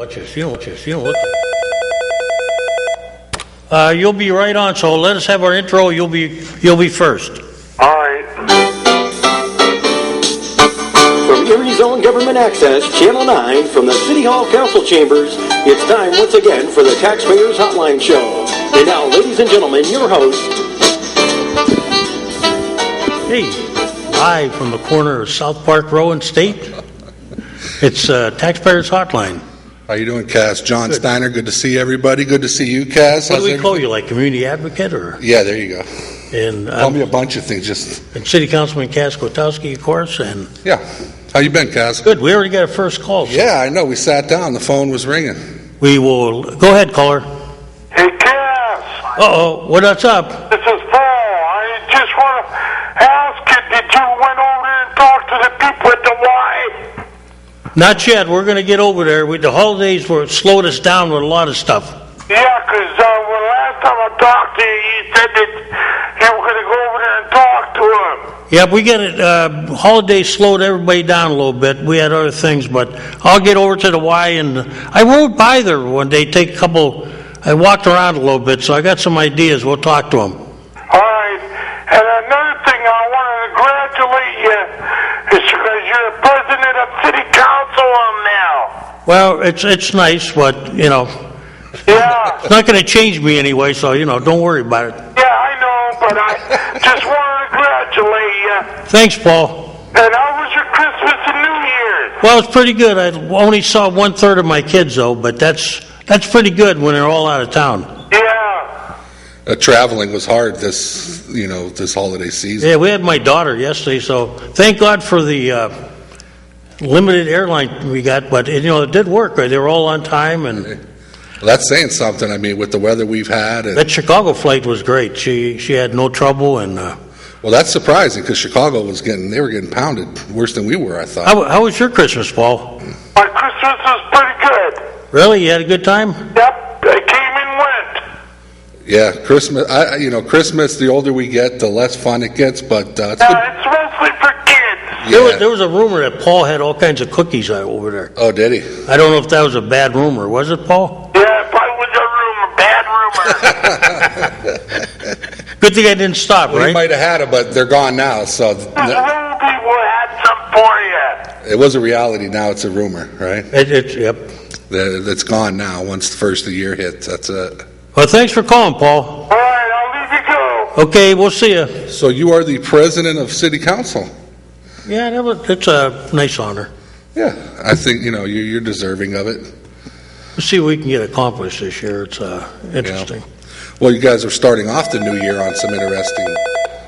You'll be right on, so let us have our intro. You'll be first. All right. From Erie Zone Government Access, Channel 9, from the City Hall Council Chambers, it's time once again for the Taxpayers Hotline Show. And now, ladies and gentlemen, your host. Hey, live from the corner of South Park Row and State, it's Taxpayers Hotline. How you doing, Cass? John Steiner, good to see everybody. Good to see you, Cass. What do we call you, like community advocate? Or? Yeah, there you go. And call me a bunch of things. And City Councilman Cass Kotowski, of course. And yeah. How you been, Cass? Good. We already got a first call. So. Yeah, I know. We sat down. The phone was ringing. We will... Go ahead, caller. Hey, Cass. Uh-oh. What's up? This is Paul. I just want to ask you, did you went over there and talk to the people at the Y? Not yet. We're going to get over there. The holidays slowed us down with a lot of stuff. Yeah, because last time I talked to you, you said that you were going to go over there and talk to them. Yeah, we get it. Holidays slowed everybody down a little bit. We had other things, but I'll get over to the Y. And I rode by there one day, I walked around a little bit, so I got some ideas. We'll talk to them. All right. And another thing, I want to congratulate you is because you're the president of City Council now. Well, it's nice, but, Yeah. It's not going to change me anyway, so, don't worry about it. Yeah, I know, but I just want to congratulate you. Thanks, Paul. And how was your Christmas and New Year's? Well, it's pretty good. I only saw 1/3 of my kids, though, but that's pretty good when they're all out of town. Yeah. Traveling was hard this holiday season. Yeah, we had my daughter yesterday, so thank God for the limited airline we got, but it did work. Right? They were all on time, and well, that's saying something. I mean, with the weather we've had, that Chicago flight was great. She had no trouble, and well, that's surprising because Chicago were getting pounded worse than we were. I thought. How was your Christmas, Paul? My Christmas was pretty good. Really, you had a good time? Yep, I came and went. Yeah, Christmas. Christmas. The older we get, the less fun it gets. But it's good. It's mostly for kids. Yeah. There was a rumor that Paul had all kinds of cookies over there. Oh, did he? I don't know if that was a bad rumor. Was it, Paul? Yeah, it probably was a bad rumor. Good thing I didn't stop, Well, right? he might have had it, but they're gone now. So People had some for you. it was a reality. Now it's a rumor, right? Yep. It's gone now. Once the first of the year hits, that's it. Well, thanks for calling, Paul. All right, I'll leave you go. Okay, we'll see you. So you are the president of City Council. Yeah, it's a nice honor. Yeah, I think you're deserving of it. Let's see what we can get accomplished this year. It's interesting. Yeah. Well, you guys are starting off the new year on some interesting.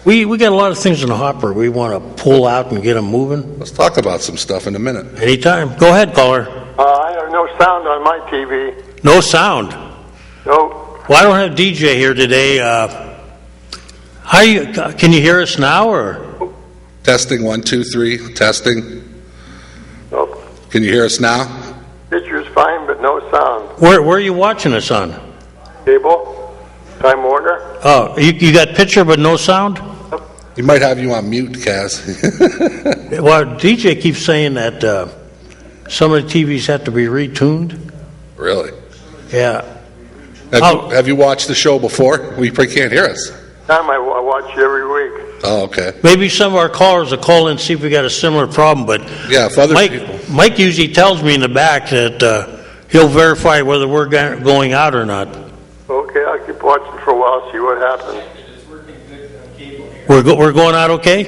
We got a lot of things in the hopper. We want to pull out and get them moving. Let's talk about some stuff in a minute. Anytime. Go ahead, caller. I have no sound on my TV. No sound. No. Well, I don't have DJ here today. Can you hear us now, or? Testing 1, 2, 3. Testing. Nope. Can you hear us now? Picture's fine, but no sound. Where are you watching us on? Cable. Time Warner. Oh, you got picture but no sound? He might have you on mute, Cass. Well, DJ keeps saying that some of the TVs have to be retuned. Really? Yeah. Have you watched the show before? We can't hear us. Time I watch you every week. Oh, okay. Maybe some of our callers will call in and see if we got a similar problem, but yeah, if other people. Mike usually tells me in the back that he'll verify whether we're going out or not. Okay, I'll keep watching for a while, see what happens. We're going out okay?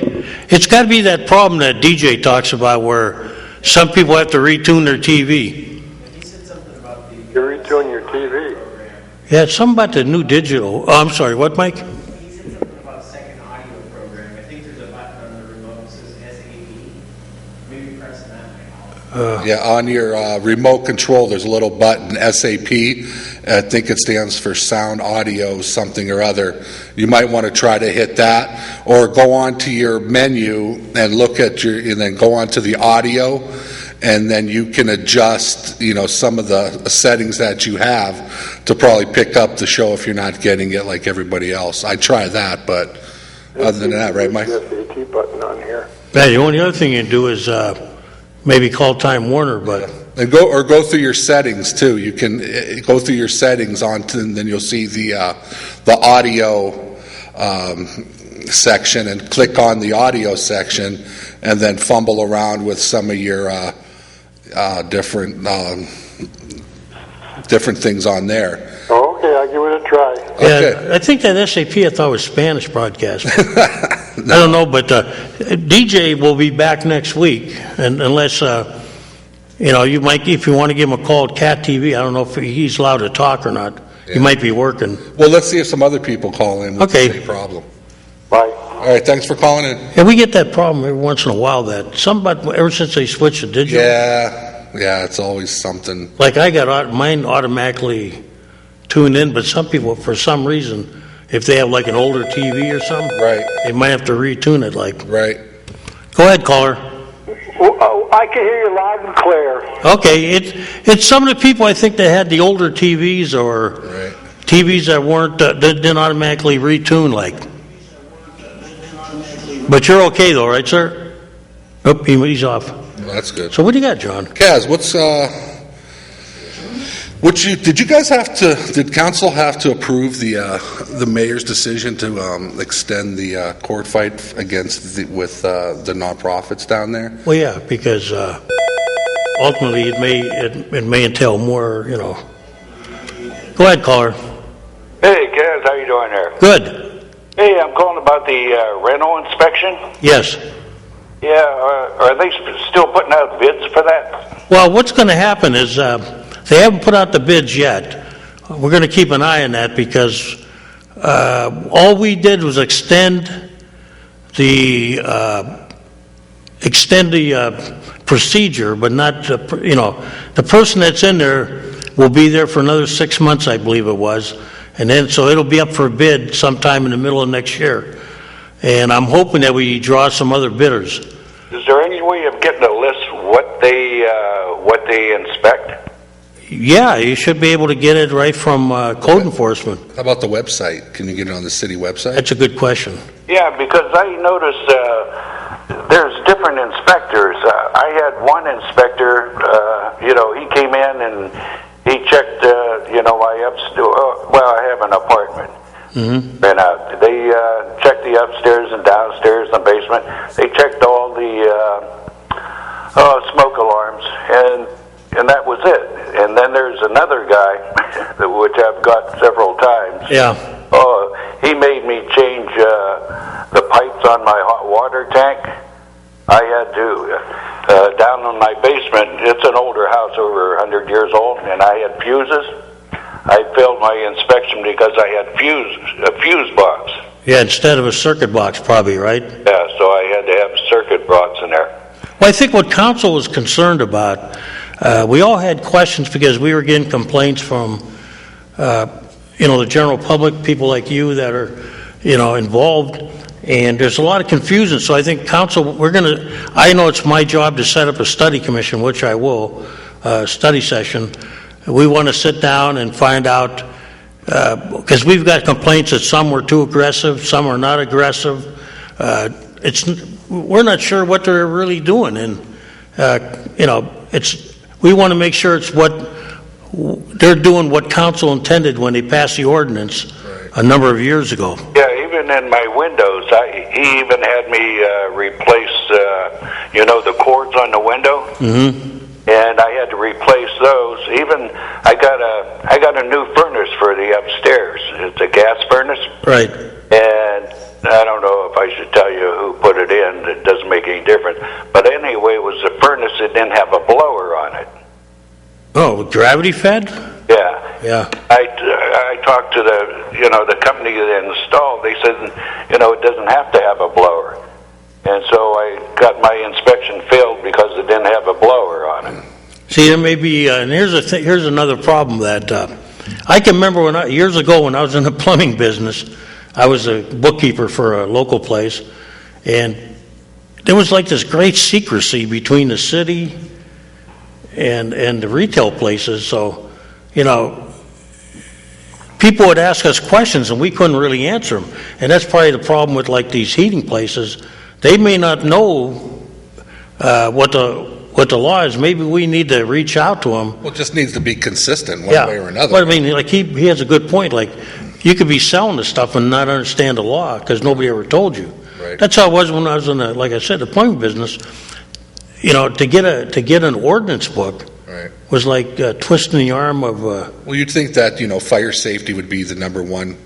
It's got to be that problem that DJ talks about where some people have to retune their TV. He said something about the... You retune your TV. Yeah, it's something about the new digital. Oh, I'm sorry, what, Mike? He said something about a second audio program. I think there's a button on the remote that says SAP. Maybe press that. Yeah, on your remote control, there's a little button, SAP. I think it stands for sound audio something or other. You might want to try to hit that, or go on to your menu and and then go on to the audio, and then you can adjust, some of the settings that you have to probably pick up the show if you're not getting it like everybody else. I try that, but other than that, right, Mike? SAT button on here. Yeah, the only other thing you can do is maybe call Time Warner, but And go through your settings too. You can go through your settings and then you'll see the audio section, and click on the audio section, and then fumble around with some of your different things on there. Okay, I'll give it a try. Okay. Yeah, I think that SAP I thought was Spanish broadcast. I don't know, but DJ will be back next week, and unless you might, if you want to give him a call at Cat TV. I don't know if he's allowed to talk or not. Yeah. He might be working. Well, let's see if some other people call in with Okay. the same problem. Bye. All right, thanks for calling in. Yeah, we get that problem every once in a while. Ever since they switched to digital. Yeah, it's always something. Like I got mine automatically tuned in, but some people, for some reason, if they have like an older TV or something, Right. they might have to retune it. Right. Go ahead, caller. Oh, I can hear you loud and clear. Okay, it's some of the people I think that had the older TVs or Right. TVs that weren't that didn't automatically retune But you're okay though, right, sir? Oh, he's off. Well, that's good. So what do you got, John? Kaz, did council have to approve the mayor's decision to extend the court fight against with the nonprofits down there? Well, yeah, because ultimately it may entail more, Go ahead, caller. Hey, Kaz, how you doing there? Good. Hey, I'm calling about the rental inspection. Yes. Yeah, are they still putting out bids for that? Well, what's going to happen is they haven't put out the bids yet. We're going to keep an eye on that because all we did was extend the procedure, but not the person that's in there will be there for another 6 months, I believe it was, and then so it'll be up for bid sometime in the middle of next year. And I'm hoping that we draw some other bidders. Is there any way of getting a list what they inspect? Yeah, you should be able to get it right from code enforcement. How about the website? Can you get it on the city website? That's a good question. Yeah, because I noticed there's different inspectors. I had one inspector, he came in and he checked, my upstairs. Well, I have an apartment. Mm-hmm. And they checked the upstairs and downstairs and basement. They checked all the smoke alarms, and that was it. And then there's another guy, which I've got several times. Yeah. He made me change the pipes on my hot water tank. I had to, down in my basement, it's an older house, over 100 years old, and I had fuses. I failed my inspection because I had a fuse box. Yeah, instead of a circuit box, probably, right? Yeah, so I had to have a circuit box in there. Well, I think what council was concerned about, we all had questions because we were getting complaints from, the general public, people like you that are, involved, and there's a lot of confusion. So I think council, I know it's my job to set up a study commission, which I will, study session. We want to sit down and find out, because we've got complaints that some were too aggressive, some are not aggressive. We're not sure what they're really doing, and we want to make sure it's what they're doing, what council intended when they passed the ordinance a number of years ago. Yeah, even in my windows, he even had me replace, the cords on the window. Mm-hmm. And I had to replace those. Even I got a new furnace for the upstairs. It's a gas furnace. Right. And I don't know if I should tell you who put it in. It doesn't make any difference. But anyway, it was a furnace that didn't have a blower on it. Oh, gravity fed? Yeah. Yeah. I talked to the company that installed. They said, it doesn't have to have a blower. And so I got my inspection failed because it didn't have a blower on it. See, there may be, and here's another problem that I can remember years ago when I was in the plumbing business. I was a bookkeeper for a local place, and there was like this great secrecy between the city and the retail places. So, people would ask us questions and we couldn't really answer them. And that's probably the problem with like these heating places. They may not know what the what the law is. Maybe we need to reach out to him. Well, it just needs to be consistent one way or another. But I mean, like he has a good point. Like, you could be selling this stuff and not understand the law because nobody ever told you. Right. That's how it was when I was in the, like I said, the plumbing business. You know, to get an ordinance book was like twisting the arm of. Well, you'd think that fire safety would be the number one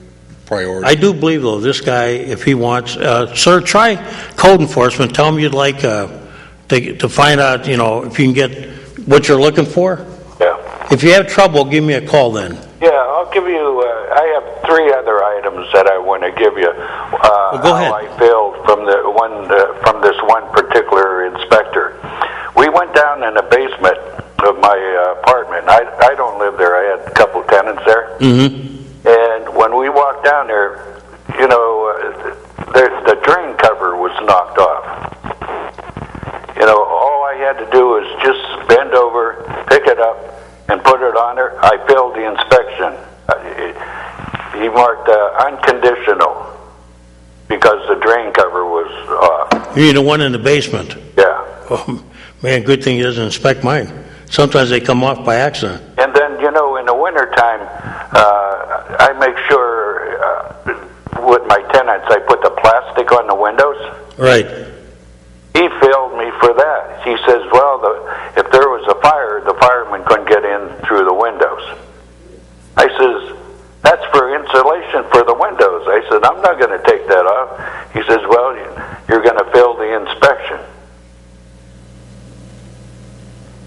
priority. I do believe, though, this guy, if he wants, sir, try code enforcement. Tell him you'd like to find out, if you can get what you're looking for. Yeah. If you have trouble, give me a call then. Yeah, I'll give you, I have 3 other items that I want to give you. Well, go ahead. How I failed from this one particular inspector. We went down in the basement of my apartment. I don't live there. I had a couple tenants there. Mm-hmm. And when we walked down there, the drain cover was knocked off. All I had to do was just bend over, pick it up, and put it on there. I failed the inspection. He marked unconditional because the drain cover was off. You mean the one in the basement? Yeah. Oh, man, good thing he doesn't inspect mine. Sometimes they come off by accident. And then, in the wintertime, I make sure with my tenants, I put the plastic on the windows. Right. He failed me for that. He says, well, if there was a fire, the fireman couldn't get in through the windows. I says, that's for insulation for the windows. I said, I'm not going to take that off. He says, well, you're going to fail the inspection.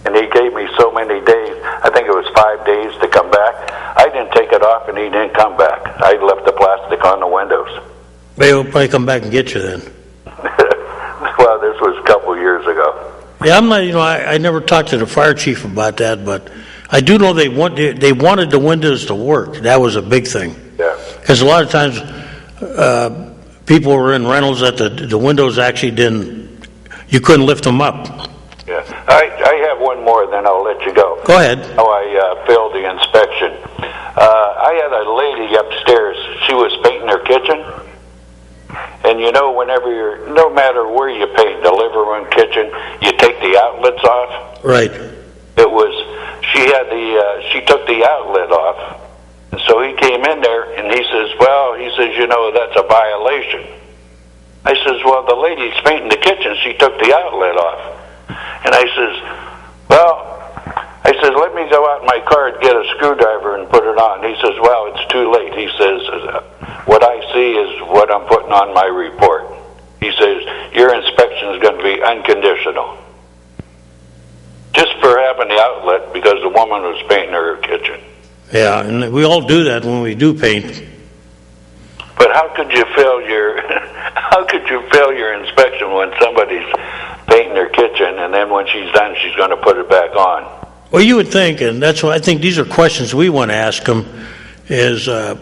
And he gave me so many days, I think it was 5 days to come back. I didn't take it off and he didn't come back. I left the plastic on the windows. They'll probably come back and get you then. Well, this was a couple years ago. Yeah, I'm not, I never talked to the fire chief about that, but I do know they wanted the windows to work. That was a big thing. Yeah. Because a lot of times people were in rentals that the windows actually you couldn't lift them up. Yeah. I have one more, then I'll let you go. Go ahead. How I failed the inspection. I had a lady upstairs. She was painting her kitchen. And whenever no matter where you paint, the living room, kitchen, you take the outlets off. Right. She took the outlet off. And so he came in there and he says, that's a violation. I says, well, the lady's painting the kitchen. She took the outlet off. And I says, let me go out in my car and get a screwdriver and put it on. He says, well, it's too late. He says, what I see is what I'm putting on my report. He says, your inspection is going to be unconditional. Just for having the outlet because the woman was painting her kitchen. Yeah, and we all do that when we do paint. But how could you fail your inspection when somebody's painting their kitchen and then when she's done, she's going to put it back on? Well, you would think, and that's why I think these are questions we want to ask them, is, why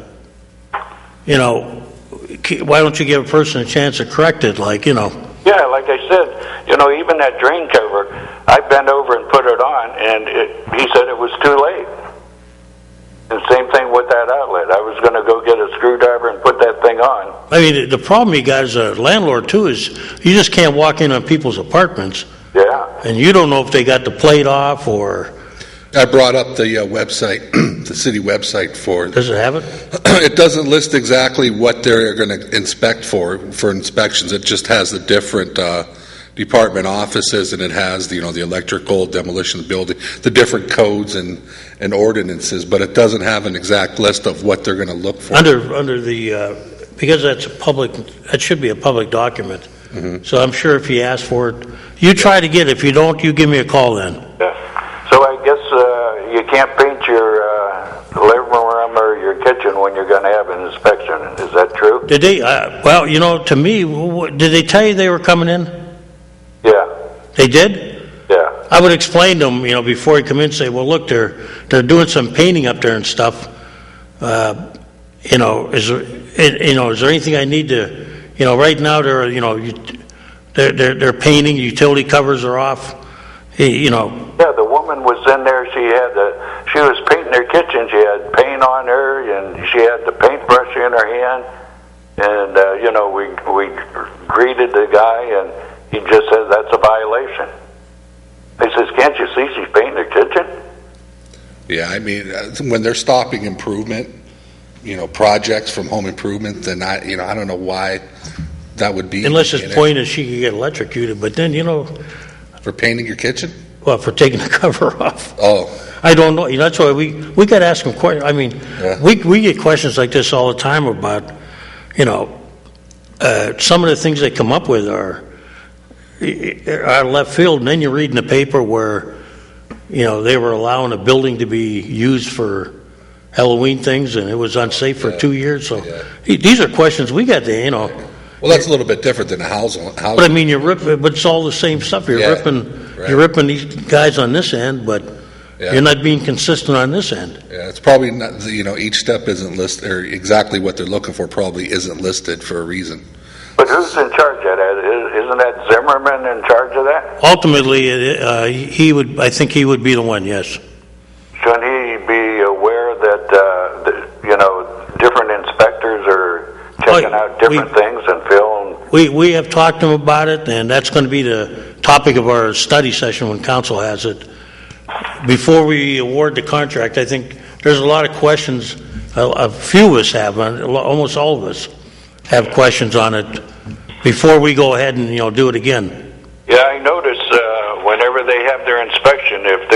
don't you give a person a chance to correct it, Yeah, like I said, even that drain cover, I bent over and put it on, and he said it was too late. And same thing with that outlet. I was going to go get a screwdriver and put that thing on. I mean, the problem you got as a landlord, too, is you just can't walk in on people's apartments. Yeah. And you don't know if they got the plate off or... I brought up the website, the city website for... Does it have it? It doesn't list exactly what they're going to inspect for inspections. It just has the different department offices, and it has the electrical, demolition, building, the different codes and ordinances, but it doesn't have an exact list of what they're going to look for. Under the... because that should be a public document. Mm-hmm. So I'm sure if you ask for it, you try to get it. If you don't, you give me a call then. Yeah. So I guess you can't paint your living room or your kitchen when you're going to have an inspection. Is that true? Did they? To me, did they tell you they were coming in? Yeah. They did? Yeah. I would explain to them, before you come in, and say, well, look, they're doing some painting up there and stuff. Is there anything I need to? Right now they're painting. Utility covers are off. Yeah, the woman was in there. She was painting her kitchen. She had paint on her, and she had the paintbrush in her hand. And we greeted the guy, and he just said that's a violation. He says, can't you see she's painting the kitchen? Yeah, I mean, when they're stopping improvement, projects from home improvement, then I don't know why that would be. Unless it's pointed she could get electrocuted, but then, For painting your kitchen? well, for taking the cover off. Oh, I don't know. That's why we got to ask them questions. I mean, Yeah. we get questions like this all the time about, some of the things they come up with are left field, and then you read in the paper where, they were allowing a building to be used for Halloween things, and it was unsafe for 2 years. So these are questions we got to, well, that's a little bit different than a house. But I mean, but it's all the same stuff. You're ripping these guys on this end, but you're not being consistent on this end. Yeah, it's probably not. Each step isn't listed, or exactly what they're looking for probably isn't listed for a reason. But who's in charge of that? Isn't that Zimmerman in charge of that? Ultimately, he would. I think he would be the one. Yes. Shouldn't he be aware that different inspectors are checking out different things and Phil? We have talked to him about it, and that's going to be the topic of our study session when council has it. Before we award the contract, I think there's a lot of questions. A few of us have, almost all of us have questions on it before we go ahead and do it again. Yeah, I notice whenever they have their inspection, if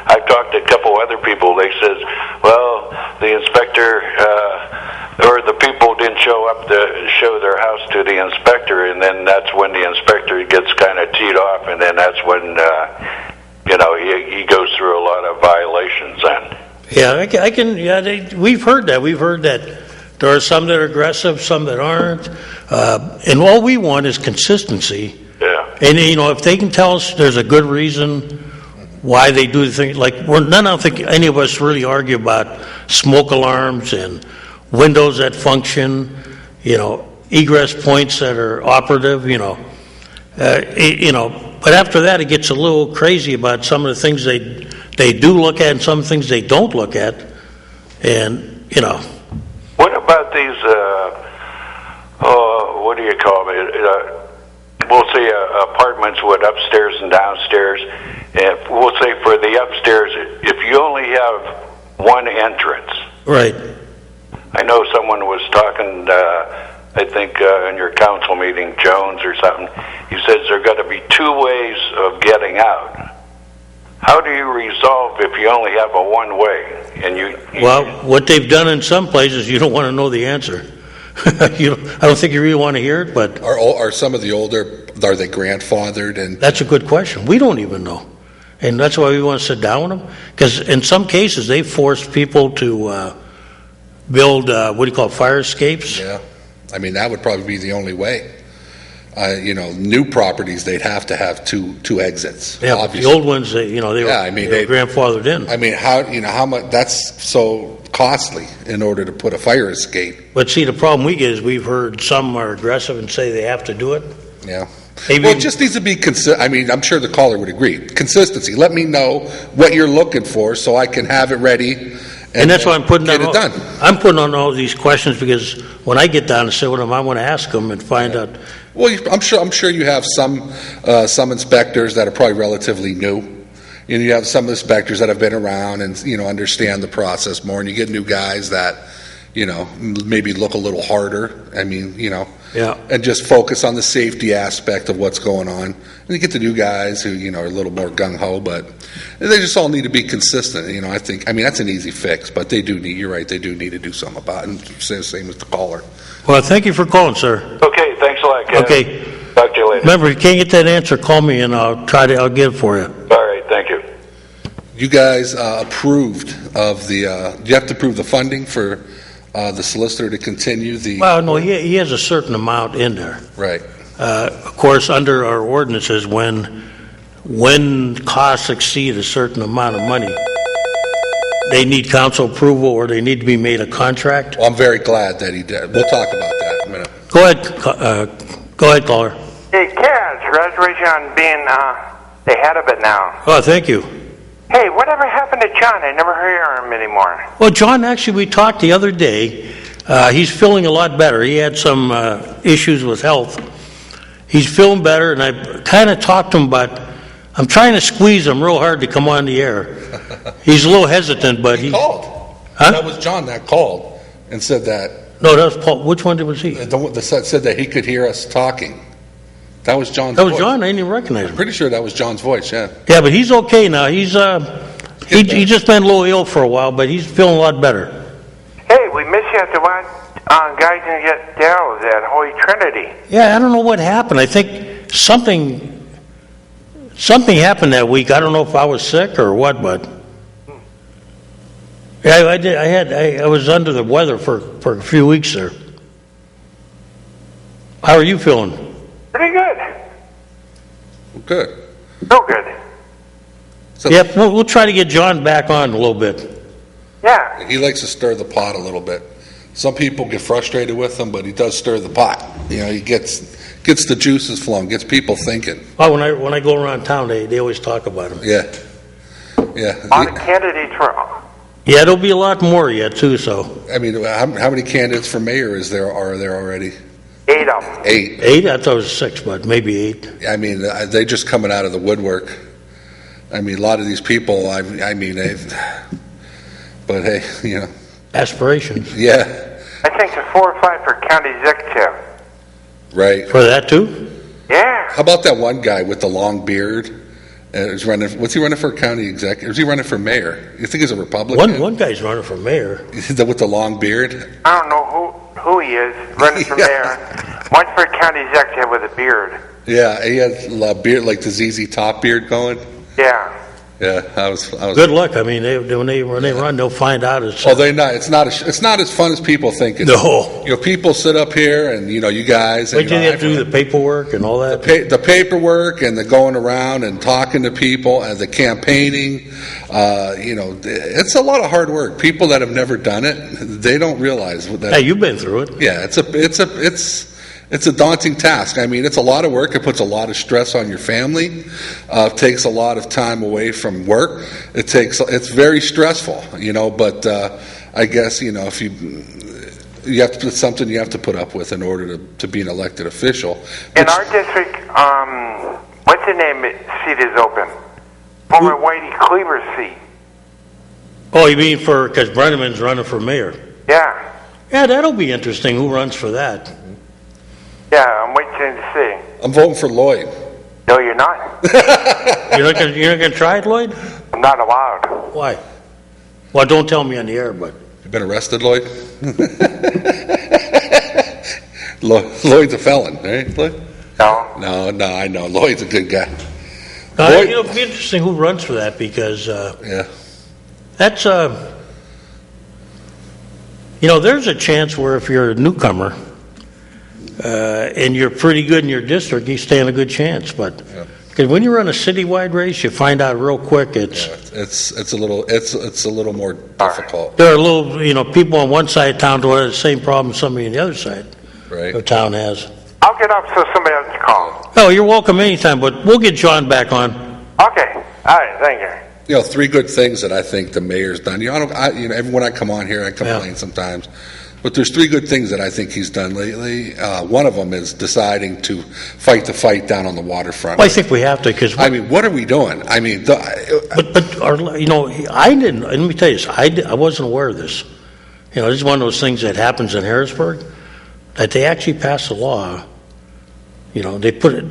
I've talked to a couple other people, they says, well, the inspector or the people didn't show up to show their house to the inspector, and then that's when the inspector gets kind of teed off, and then that's when he goes through a lot of violations then. Yeah, I can. Yeah, we've heard that. We've heard that there are some that are aggressive, some that aren't, and all we want is consistency. Yeah. And if they can tell us there's a good reason why they do the thing, like I don't think any of us really argue about smoke alarms and windows that function, egress points that are operative, But after that, it gets a little crazy about some of the things they do look at and some things they don't look at, and What about these? What do you call it? We'll say apartments with upstairs and downstairs. And we'll say for the upstairs, if you only have one entrance. right. I know someone was talking. I think in your council meeting, Jones or something. He says there got to be two ways of getting out. How do you resolve if you only have a one way? And Well, what they've done in some places, you don't want to know the answer. I don't think you really want to hear it, but Are some of the older, are they grandfathered? And that's a good question. We don't even know. And that's why we want to sit down with them. Because in some cases, they force people to build, fire escapes. yeah, I mean that would probably be the only way. New properties they'd have to have two exits. Yeah, but the old ones, they were grandfathered in. I mean, how much? That's so costly in order to put a fire escape. But see, the problem we get is we've heard some are aggressive and say they have to do it. Yeah. Maybe, Well, it just needs to be I mean, I'm sure the caller would agree. Consistency. Let me know what you're looking for so I can have it ready. And that's why I'm putting get it done. I'm putting on all these questions because when I get down and sit with them, I want to ask them and find out. Well, I'm sure you have some inspectors that are probably relatively new. You have some inspectors that have been around and understand the process more, and you get new guys that maybe look a little harder. I mean, Yeah. and just focus on the safety aspect of what's going on. And you get the new guys who are a little more gung ho, but they just all need to be consistent. I think that's an easy fix, but they do need. You're right. They do need to do something about it. And same with the caller. Well, thank you for calling, sir. Okay, thanks a lot, Kevin. Okay. Talk to you later. Remember, if you can't get that answer, call me and I'll get it for you. All right, thank you. You guys approved of the. You have to approve the funding for the solicitor to continue the. Well, no, he has a certain amount in there. Right. Of course, under our ordinances, when costs exceed a certain amount of money, they need council approval or they need to be made a contract. Well, I'm very glad that he did. We'll talk about that in a minute. Go ahead, caller. Hey, Kaz, congratulations on being the head of it now. Oh, thank you. Hey, whatever happened to John? I never hear him anymore. Well, John, actually, we talked the other day. He's feeling a lot better. He had some issues with health. He's feeling better, and I kind of talked to him about, I'm trying to squeeze him real hard to come on the air. He's a little hesitant, but He called. Huh? That was John that called and said that. No, that was Paul. Which one was he? The one that said that he could hear us talking. That was John's That was voice. John? I didn't even recognize him. Pretty sure that was John's voice, yeah. Yeah, but he's okay now. He's he just been a little ill for a while, but he's feeling a lot better. Hey, we miss you at the one guys and get Dell's at Holy Trinity. Yeah, I don't know what happened. I think something happened that week. I don't know if I was sick or what, but yeah, I did. I was under the weather for a few weeks there. How are you feeling? Pretty good. Good. So good. So Yep, we'll try to get John back on a little bit. Yeah. he likes to stir the pot a little bit. Some people get frustrated with him, but he does stir the pot. You know, he gets the juices flowing, gets people thinking. Oh, when I go around town, they always talk about him. Yeah. Yeah. A lot of candidates for. Yeah, there'll be a lot more yet too. So I mean, how many candidates for mayor are there already? 8 of them. 8. 8? I thought it was 6, but maybe 8. I mean, they just coming out of the woodwork. I mean, a lot of these people, I mean, but hey, you know. Aspirations. Yeah. I think there's 4 or 5 for county executive. Right. For that too? Yeah. How about that one guy with the long beard? What's he running for county executive? Or is he running for mayor? You think he's a Republican? One guy's running for mayor. With the long beard? I don't know who he is running for mayor. One for county executive with a beard. Yeah, he has a beard like the ZZ Top beard going. Yeah. Yeah, I was. Good luck. I mean, when they run, they'll find out. It's not. It's not as fun as people think. No. You know, people sit up here, and you know, you guys. Wait till you have to do the paperwork and all that. The paperwork and the going around and talking to people and the campaigning. You know, it's a lot of hard work. People that have never done it, they don't realize that. Hey, you've been through it. Yeah, it's a daunting task. I mean, it's a lot of work. It puts a lot of stress on your family. Takes a lot of time away from work. It's very stressful, you know. But I guess, you know, if you have to put something you have to put up with in order to be an elected official. In our district, what's the name seat is open? Former Whitey Cleaver's seat. Oh, you mean because Brenneman's running for mayor? Yeah. Yeah, that'll be interesting. Who runs for that? Yeah, I'm waiting to see. I'm voting for Lloyd. No, you're not. You're not gonna try it, Lloyd? I'm not allowed. Why? Well, don't tell me on the air, but You been arrested, Lloyd? Lloyd's a felon, right, Lloyd? No. No, I know. Lloyd's a good guy. you know, it'd be interesting who runs for that because Yeah. that's you know, there's a chance where if you're a newcomer and you're pretty good in your district, you stand a good chance. But because when you run a citywide race, you find out real quick it's a little more difficult. there are little, you know, people on one side of town who have the same problem somebody on the other side Right. of town has. I'll get up so somebody else can call. Oh, you're welcome anytime, but we'll get John back on. Okay. All right. Thank you. You know, 3 good things that I think the mayor's done. You know, every when I come on here, I complain sometimes, but there's 3 good things that I think he's done lately. One of them is deciding to fight the fight down on the waterfront. Well, I think we have to because. I mean, what are we doing? I mean, you know, I didn't. Let me tell you this. I wasn't aware of this. You know, this is one of those things that happens in Harrisburg. That they actually passed a law. You know,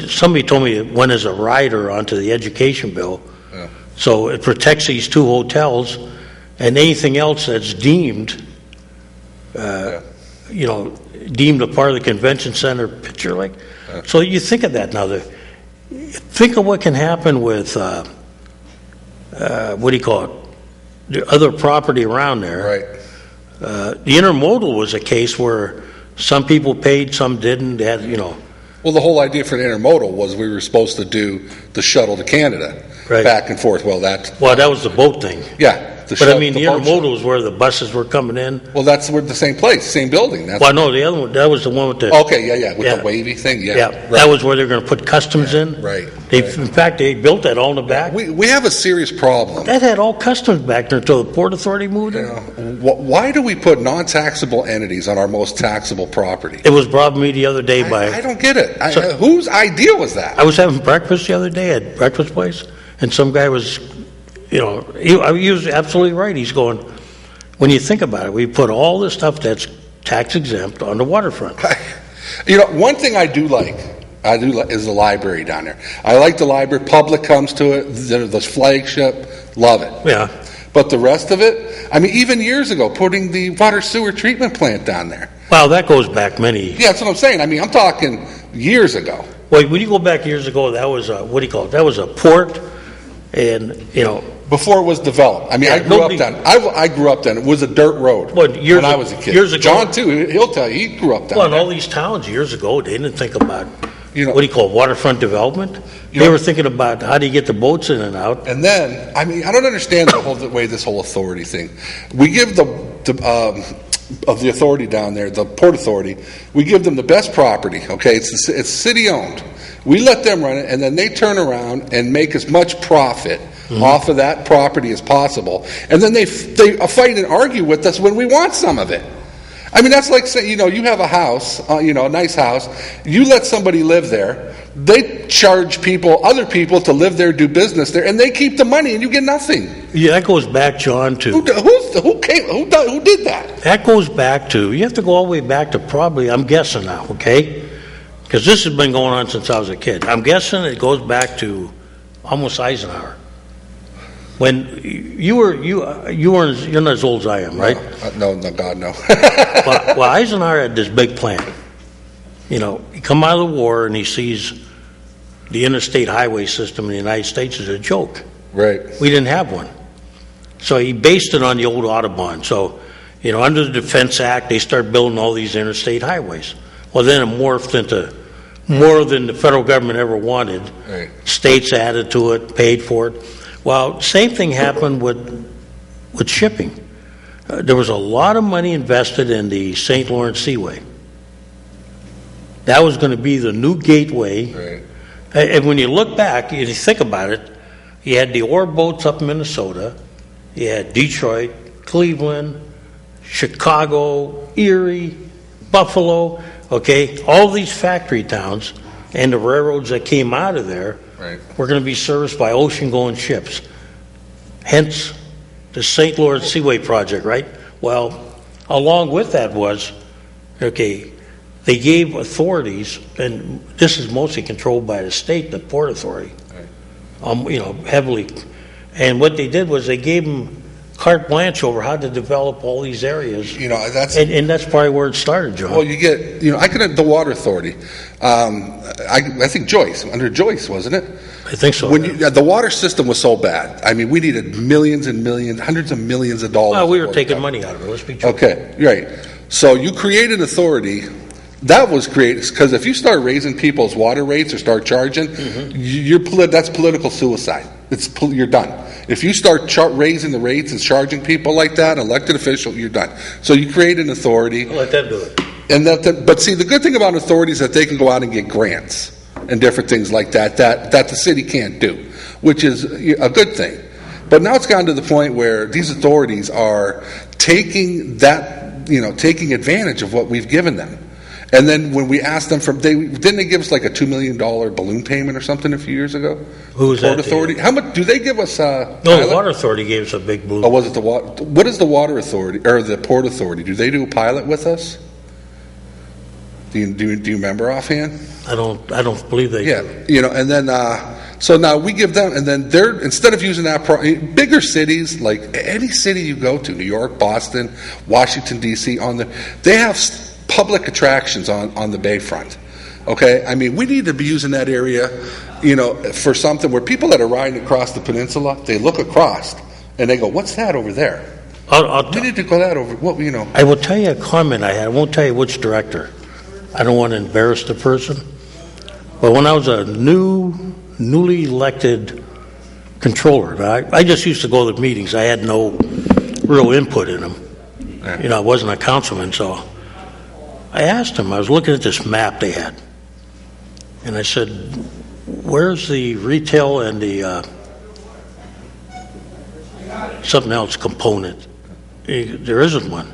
somebody told me it went as a rider onto the education bill. Yeah. So it protects these 2 hotels and anything else that's deemed, you know, deemed a part of the convention center picture lake. Yeah. So you think of that now. Think of what can happen with, what do you call it, the other property around there. Right. The intermodal was a case where some people paid, some didn't. They had, you know. Well, the whole idea for the intermodal was we were supposed to do the shuttle to Canada, right, back and forth. Well, that was the boat thing. Yeah, But I mean, the intermodal is where the buses were coming in. Well, that's where the same place, same building. That's Well, no, the other one, that was the one with the... okay, with Yeah. the wavy thing, Yeah, right. that was where they're going to put customs in. right, In fact, they built that all in the back. We have a serious problem. That had all customs back there until the Port Authority moved in. Why do we put non-taxable entities on our most taxable property? It was brought to me the other day by... I don't get it. So- Whose idea was that? I was having breakfast the other day at breakfast place, and some guy was, he was absolutely right. He's going, when you think about it, we put all this stuff that's tax exempt on the waterfront. One thing I do like is the library down there. I like the library. Public comes to it. The flagship, love it. Yeah. But the rest of it, I mean, even years ago, putting the water sewer treatment plant down there. Well, that goes back many. Yeah, that's what I'm saying. I mean, I'm talking years ago. Well, when you go back years ago, that was what do you call it? That was a port, and Before it was developed. I mean, Yeah, I grew up then. It was a dirt road when I was a kid. years ago- John too. He'll tell you he grew up down well, in there. all these towns years ago, they didn't think about You know- what do you call it, waterfront development. You They know- were thinking about how do you get the boats in and out. And then, I mean, I don't understand the way this whole authority thing. We give of the authority down there, the Port Authority, we give them the best property. Okay, it's city owned. We let them run it, and then they turn around and make as much profit off of that property as possible. And then they fight and argue with us when we want some of it. I mean, that's like saying, you have a house, a nice house. You let somebody live there. They charge other people to live there, do business there, and they keep the money, and you get nothing. Yeah, that goes back, John, to Who did that? that goes back to you have to go all the way back to probably I'm guessing now, okay? Because this has been going on since I was a kid. I'm guessing it goes back to almost Eisenhower. When you're not as old as I am, right? No, God, no. Well, Eisenhower had this big plan. He come out of the war and he sees the interstate highway system in the United States as a joke. Right. We didn't have one. So he based it on the old Autobahn. So, under the Defense Act, they start building all these interstate highways. Well, then it morphed into more than the federal government ever wanted. Right. States added to it, paid for it. Well, same thing happened with shipping. There was a lot of money invested in the St. Lawrence Seaway. That was going to be the new gateway. Right. And when you look back, you think about it, you had the ore boats up in Minnesota, you had Detroit, Cleveland, Chicago, Erie, Buffalo, okay, all these factory towns and the railroads that came out of there were going to be serviced by ocean-going ships. Hence, the St. Lawrence Seaway project, right? Well, along with that was, okay, they gave authorities, and this is mostly controlled by the state, the Port Authority, heavily. And what they did was they gave them carte blanche over how to develop all these areas. And that's probably where it started, John. Well, you get, the Water Authority. I think Joyce, under Joyce, wasn't it? I think so. The water system was so bad. I mean, we needed millions and millions, hundreds of millions of dollars. Well, we were taking money out of it, let's be true. Okay, right. So you create an authority. That was created because if you start raising people's water rates or start charging, that's political suicide. You're done. If you start raising the rates and charging people like that, elected official, you're done. So you create an authority. Let them do it. But see, the good thing about authorities is that they can go out and get grants and different things like that the city can't do, which is a good thing. But now it's gotten to the point where these authorities are taking advantage of what we've given them. And then when we asked them didn't they give us like a $2 million balloon payment or something a few years ago? Who was Port that? Authority? How much do they give us? No, the Water Authority gave us a big balloon. Oh, was it the water? What is the Water Authority or the Port Authority? Do they do a pilot with us? Do you remember offhand? I don't believe they do. Yeah, and then so now we give them, and then they're instead of using that bigger cities like any city you go to, New York, Boston, Washington D.C. they have public attractions on the bayfront. Okay, I mean we need to be using that area, for something where people that are riding across the peninsula, they look across and they go, "What's that over there?" We need to go that over. I will tell you a comment I had. I won't tell you which director. I don't want to embarrass the person. But when I was a newly elected controller, I just used to go to the meetings. I had no real input in them. You know, I wasn't a councilman, so I asked him. I was looking at this map they had, and I said, "Where's the retail and the something else component?" There isn't one.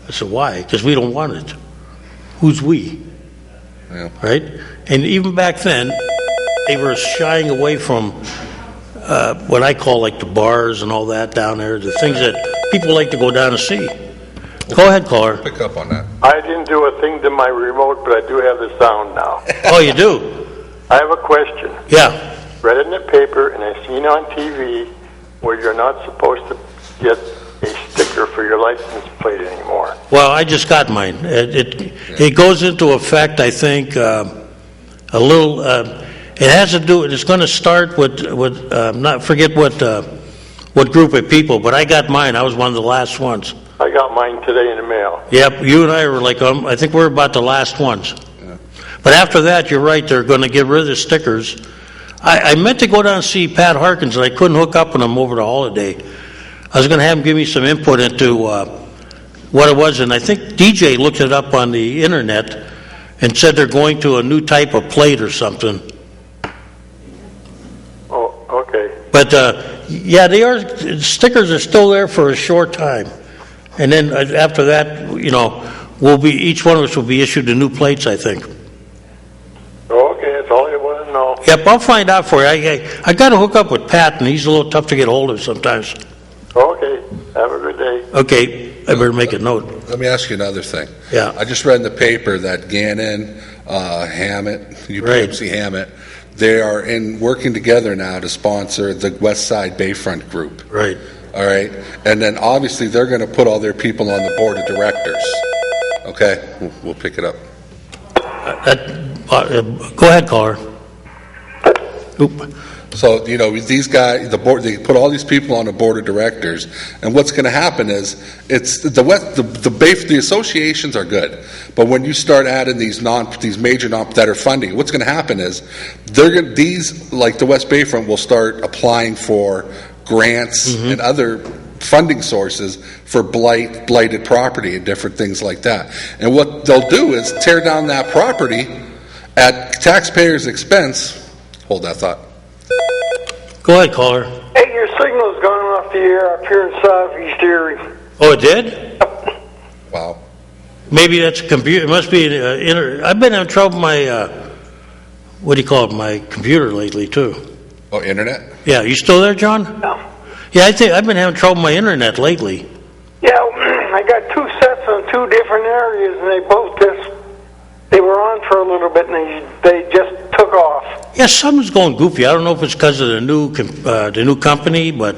I said, "Why?" Because we don't want it. Who's we? Yeah. Right? And even back then, they were shying away from what I call like the bars and all that down there, the things that people like to go down and see. Go ahead, caller. Pick up on that. I didn't do a thing to my remote, but I do have the sound now. Oh, you do? I have a question. Yeah. Read it in the paper, and I seen on TV where you're not supposed to get a sticker for your license plate anymore. Well, I just got mine. It goes into effect, I think, a little. It has to do. It's going to start with not forget what group of people, but I got mine. I was one of the last ones. I got mine today in the mail. Yep, you and I were like, I think we're about the last ones. Yeah. But after that, you're right. They're going to get rid of the stickers. I meant to go down and see Pat Harkins, and I couldn't hook up with him over the holiday. I was going to have him give me some input into what it was, and I think DJ looked it up on the internet and said they're going to a new type of plate or something. Oh, okay. But yeah, they are. Stickers are still there for a short time, and then after that, you know, each one of us will be issued the new plates, I think. Okay, that's all you want to know. Yep, I'll find out for you. I got to hook up with Pat, and he's a little tough to get hold of sometimes. Okay, have a good day. Okay, I better make a note. Let me ask you another thing. Yeah. I just read in the paper that Gannon, Hammett, UPMC Hammett, they are working together now to sponsor the West Side Bayfront group. Right. All right, and then obviously they're going to put all their people on the board of directors. Okay, we'll pick it up. Go ahead, caller. Oop. So, you know, these guys, the board, they put all these people on the board of directors, and what's going to happen is, it's the associations are good, but when you start adding these major that are funding, what's going to happen is, these, like the West Bayfront, will start applying for grants and other funding sources for blighted property and different things like that. And what they'll do is tear down that property at taxpayers' expense. Hold that thought. Go ahead, caller. Hey, your signal's gone off the air up here in Southeast Erie. Oh, it did? Wow. Maybe that's a computer. It must be I've been having trouble with my, what do you call it, my computer lately, too. Oh, internet? Yeah, you still there, John? No. Yeah, I think I've been having trouble with my internet lately. Yeah, I got two sets on two different areas, and they were on for a little bit, and they just took off. Yeah, something's going goofy. I don't know if it's because of the new company, but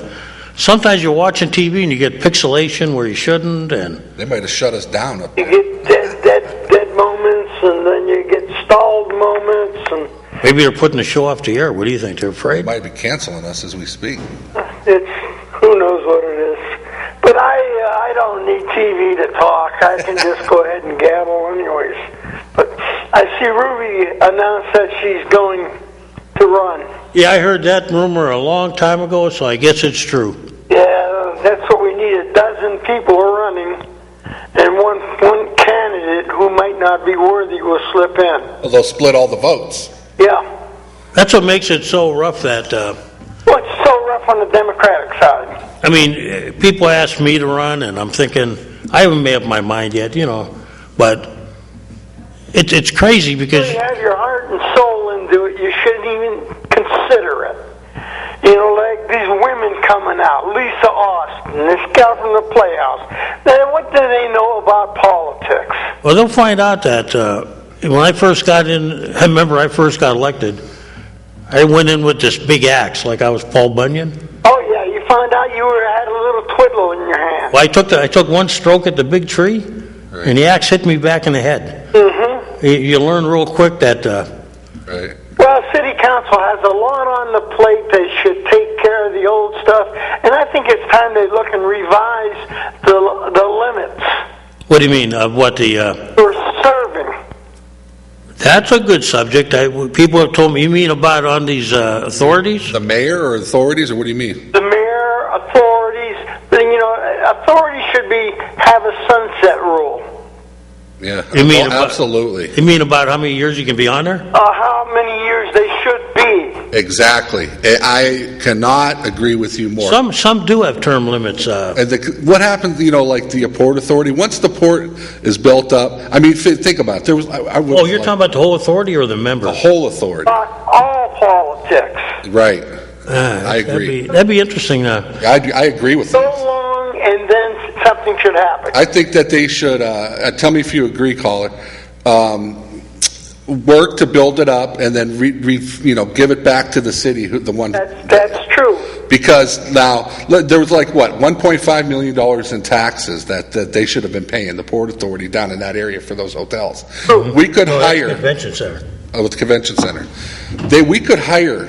sometimes you're watching TV and you get pixelation where you shouldn't, and They might have shut us down up You there. get dead moments, and then you get stalled moments, and maybe they're putting the show off the air. What do you think? They're They afraid? might be canceling us as we speak. who knows what it is. But I don't need TV to talk. I can just go ahead and gabble anyways. But I see Ruby announced that she's going to run. Yeah, I heard that rumor a long time ago, so I guess it's true. Yeah, that's what we need. 12 people are running, and one candidate who might not be worthy will slip in. Well, they'll split all the votes. Yeah. That's what makes it so rough that, Well, it's so rough on the Democratic side. I mean, people ask me to run, and I'm thinking, I haven't made up my mind yet, you know, but it's crazy because... If you have your heart and soul into it, you shouldn't even consider it. You know, like these women coming out, Lisa Austin, this gal from the Playhouse. Then what do they know about politics? Well, they'll find out that when I first got in, I remember I first got elected, I went in with this big axe like I was Paul Bunyan. Oh, yeah, you found out you had a little twiddle in your hand. Well, I took one stroke at the big tree, and the axe hit me back in the head. Mm-hmm. You learn real quick that... Right. Well, City Council has a lot on the plate. They should take care of the old stuff. And I think it's time they look and revise the limits. What do you mean? What the... For serving. That's a good subject. People have told me, you mean about on these authorities? The mayor or authorities, or what do you mean? The mayor, authorities, you know, a Yeah. You mean Oh, about- absolutely. You mean about how many years you can be on there? How many years they should be. Exactly. I cannot agree with you more. Some do have term limits. And what happens, like the Port Authority, once the port is built up, I mean, think about it. There was, Oh, you're talking about the whole authority or the members? the whole authority. Not all politics. Right. I agree. That'd be interesting. I agree with So you. long, and then something should happen. I think that they should, tell me if you agree, caller, work to build it up and then give it back to the city, the one. That's true. Because now, there was like, what, $1.5 million in taxes that they should have been paying, the Port Authority down in that area for those hotels. We could hire. Convention center. With the convention center. We could hire,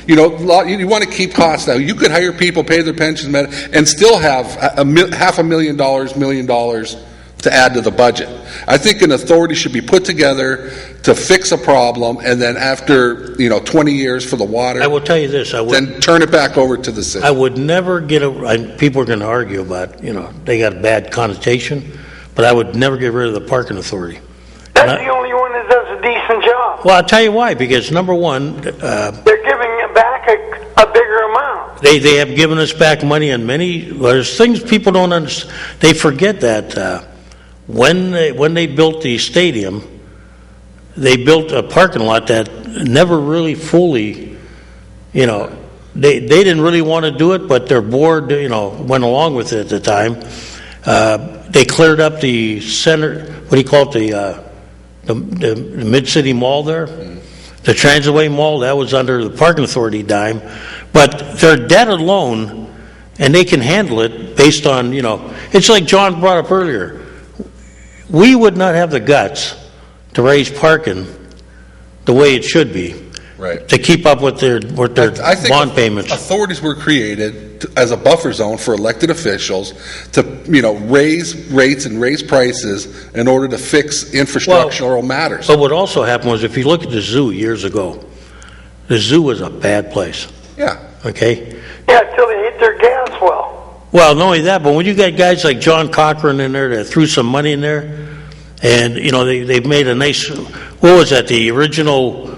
you want to keep costs down. You could hire people, pay their pensions, and still have $500,000, $1 million to add to the budget. I think an authority should be put together to fix a problem, and then after 20 years for the water, I will tell you this. then turn it back over to the city. I would never people are going to argue about, they got a bad connotation, but I would never get rid of the parking authority. That's the only one that does a decent job. Well, I'll tell you why, because number one, They're giving back a bigger amount. they have given us back money on there's things people don't understand. They forget that when they built the stadium, they built a parking lot that never really fully, they didn't really want to do it, but their board, went along with it at the time. They cleared up the center, what do you call it, the Mid-City Mall there, the Transitway Mall, that was under the Parking Authority dime. But their debt alone, and they can handle it based on, it's like John brought up earlier. We would not have the guts to raise parking the way it should be. Right. To keep up with their I think bond payments. Authorities were created as a buffer zone for elected officials to, raise rates and raise prices in order to fix infrastructural matters. But what also happened was, if you look at the zoo years ago, the zoo was a bad place. Yeah. Okay? Yeah, until they hit their gas well. Well, not only that, but when you got guys like John Cochran in there that threw some money in there, and, they've made a nice, what was that, the original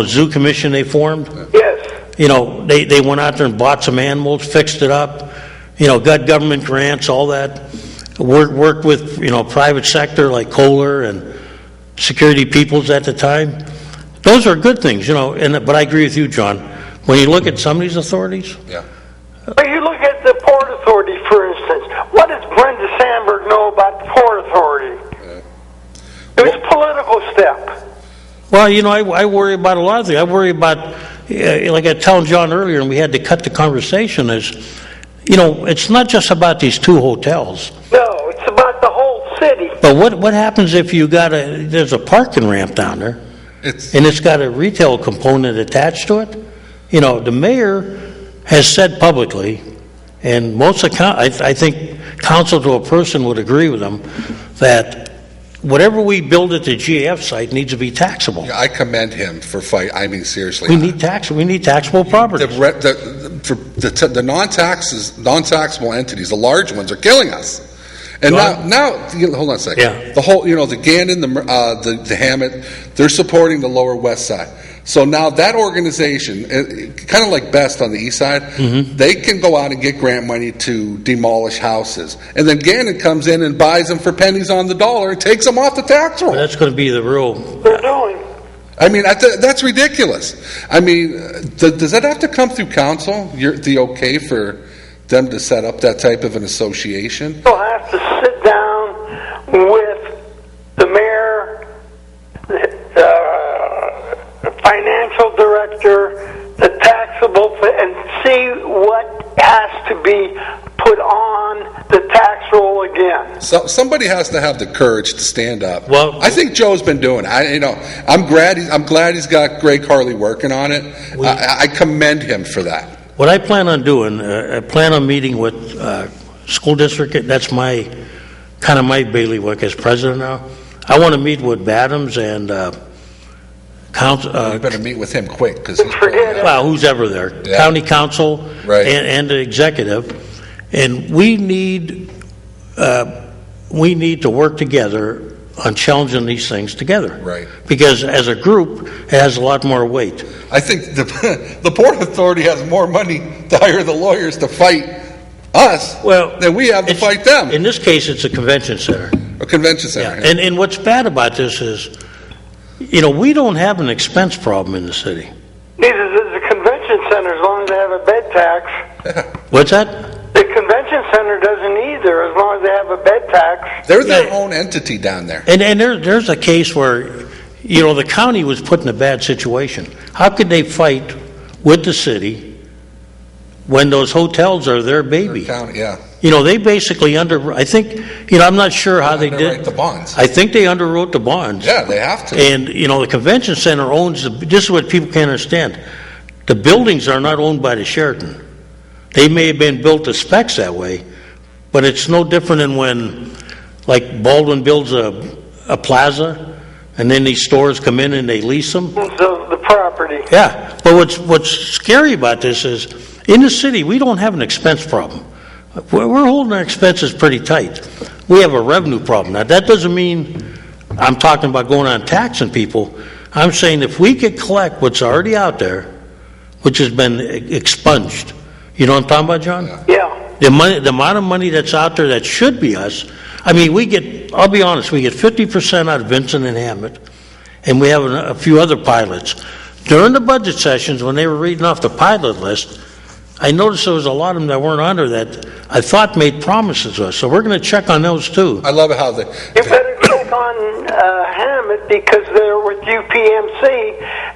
zoo commission they formed? Yes. They went out there and bought some animals, fixed it up, got government grants, all that. Worked with, private sector like Kohler and Security Peoples at the time. Those are good things, but I agree with you, John. When you look at some of these authorities. Yeah. But you look at the Port Authority, for instance. What does Brenda Sandberg know about the Port Authority? It was a political step. Well, I worry about a lot of things. I worry about, like I told John earlier, and we had to cut the conversation, is, it's not just about these two hotels. No, it's about the whole city. But what happens if there's a parking ramp down there, and it's got a retail component attached to it? The mayor has said publicly, and most I think council to a person would agree with him, that whatever we build at the GAF site needs to be taxable. Yeah, I commend him for I mean, seriously. We need taxable property. The non-taxable entities, the large ones, are killing us. And now, hold on a second. Yeah. The whole, the Gannon, the Hammett, they're supporting the Lower West Side. So now that organization, kind of like Best on the East Side, they can go out and get grant money to demolish houses. And then Gannon comes in and buys them for pennies on the dollar and takes them off the tax roll. Well, that's going to be the real. They're doing. I mean, that's ridiculous. I mean, does that have to come through council? The okay for them to set up that type of an association? You'll have to sit down with the mayor, the financial director, the taxable, and see what has to be put on the tax roll again. So somebody has to have the courage to stand up. Well, I think Joe's been doing it. I'm glad he's got Greg Harley working on it. I commend him for that. What I plan on doing, I plan on meeting with school district. That's my bailiwick as president now. I want to meet with Badams and council. You better meet with him quick, because Who's ever there, yeah. County council, right. and the executive, and we need we need to work together on challenging these things together. Right. Because as a group, it has a lot more weight. I think the Port Authority has more money to hire the lawyers to fight us than we have to fight them. In this case, it's a convention center. A convention center. Yeah. And what's bad about this is, we don't have an expense problem in the city. Neither does the convention center as long as they have a bed tax. What's that? The convention center doesn't either as long as they have a bed tax. They're their own entity down there. And there's a case where, the county was put in a bad situation. How could they fight with the city when those hotels are their baby? County, yeah. They basically I think, I'm not sure how they did. The bonds. I think they underwrote the bonds. Yeah, they have to. And, the convention center owns, this is what people can't understand. The buildings are not owned by the Sheraton. They may have been built to specs that way, but it's no different than when, like, Baldwin builds a plaza, and then these stores come in and they lease them. The property. Yeah, but what's scary about this is, in the city, we don't have an expense problem. We're holding our expenses pretty tight. We have a revenue problem. Now, that doesn't mean I'm talking about going on taxing people. I'm saying if we could collect what's already out there, which has been expunged. You know what I'm talking about, John? Yeah. The amount of money that's out there that should be us. I mean, I'll be honest, we get 50% out of Vincent and Hammett, and we have a few other pilots. During the budget sessions, when they were reading off the pilot list, I noticed there was a lot of them that weren't under that I thought made promises to us. So we're going to check on those too. I love it how they... You better check on Hammett because they're with UPMC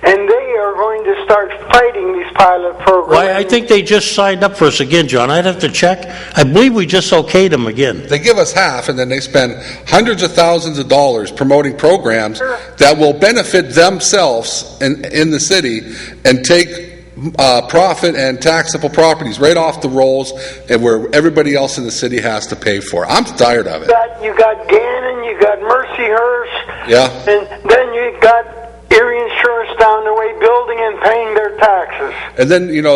and they are going to start fighting these pilot programs. Well, I think they just signed up for us again, John. I'd have to check. I believe we just okayed them again. They give us half, and then they spend hundreds of thousands of dollars promoting programs that will benefit themselves in the city and take profit and taxable properties right off the rolls, and where everybody else in the city has to pay for. I'm tired of it. You got Gannon, you got Mercyhurst, yeah, and then you got Erie Insurance down the way building and paying their taxes. And then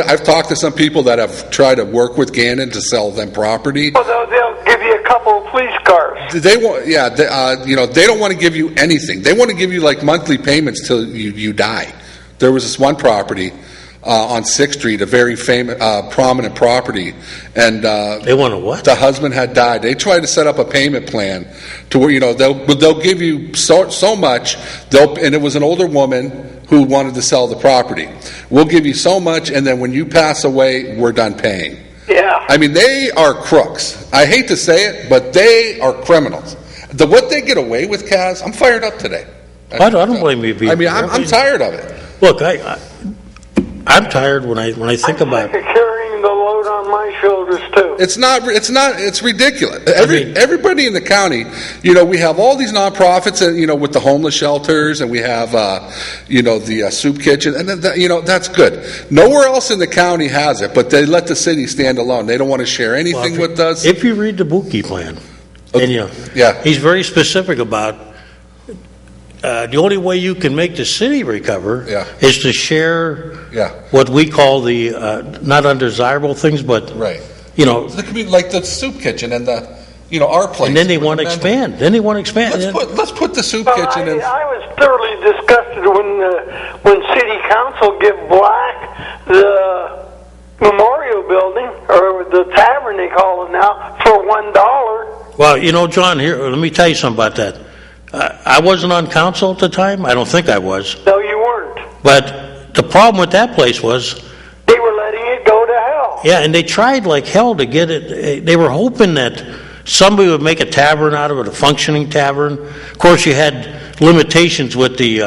I've talked to some people that have tried to work with Gannon to sell them property. Well, they'll give you a couple of police cars. They want, they don't want to give you anything. They want to give you like monthly payments till you die. There was this one property on 6th Street, a very famous, prominent property, and they want to what? The husband had died. They tried to set up a payment plan to where they'll give you so much. And it was an older woman who wanted to sell the property. We'll give you so much, and then when you pass away, we're done paying. Yeah. I mean, they are crooks. I hate to say it, but they are criminals. What they get away with, Kaz, I'm fired up today. I don't blame you. I mean, I'm tired of it. Look, I'm tired when I think about it. Carrying the load on my shoulders too. It's ridiculous. Everybody in the county, we have all these nonprofits, and with the homeless shelters, and we have the soup kitchen, and that's good. Nowhere else in the county has it, but they let the city stand alone. They don't want to share anything with us. If you read the Buki plan, and he's very specific about. The only way you can make the city recover is to share what we call the not undesirable things, but it could be like the soup kitchen and the our place. And then they want to expand. Let's put the soup kitchen in. I was thoroughly disgusted when City Council give Black the Memorial Building, or the tavern they call it now, for $1. Well, John, here, let me tell you something about that. I wasn't on council at the time. I don't think I was. No, you weren't. But the problem with that place was they were letting it go to hell. Yeah, and they tried like hell to get it. They were hoping that somebody would make a tavern out of it, a functioning tavern. Of course, you had limitations with the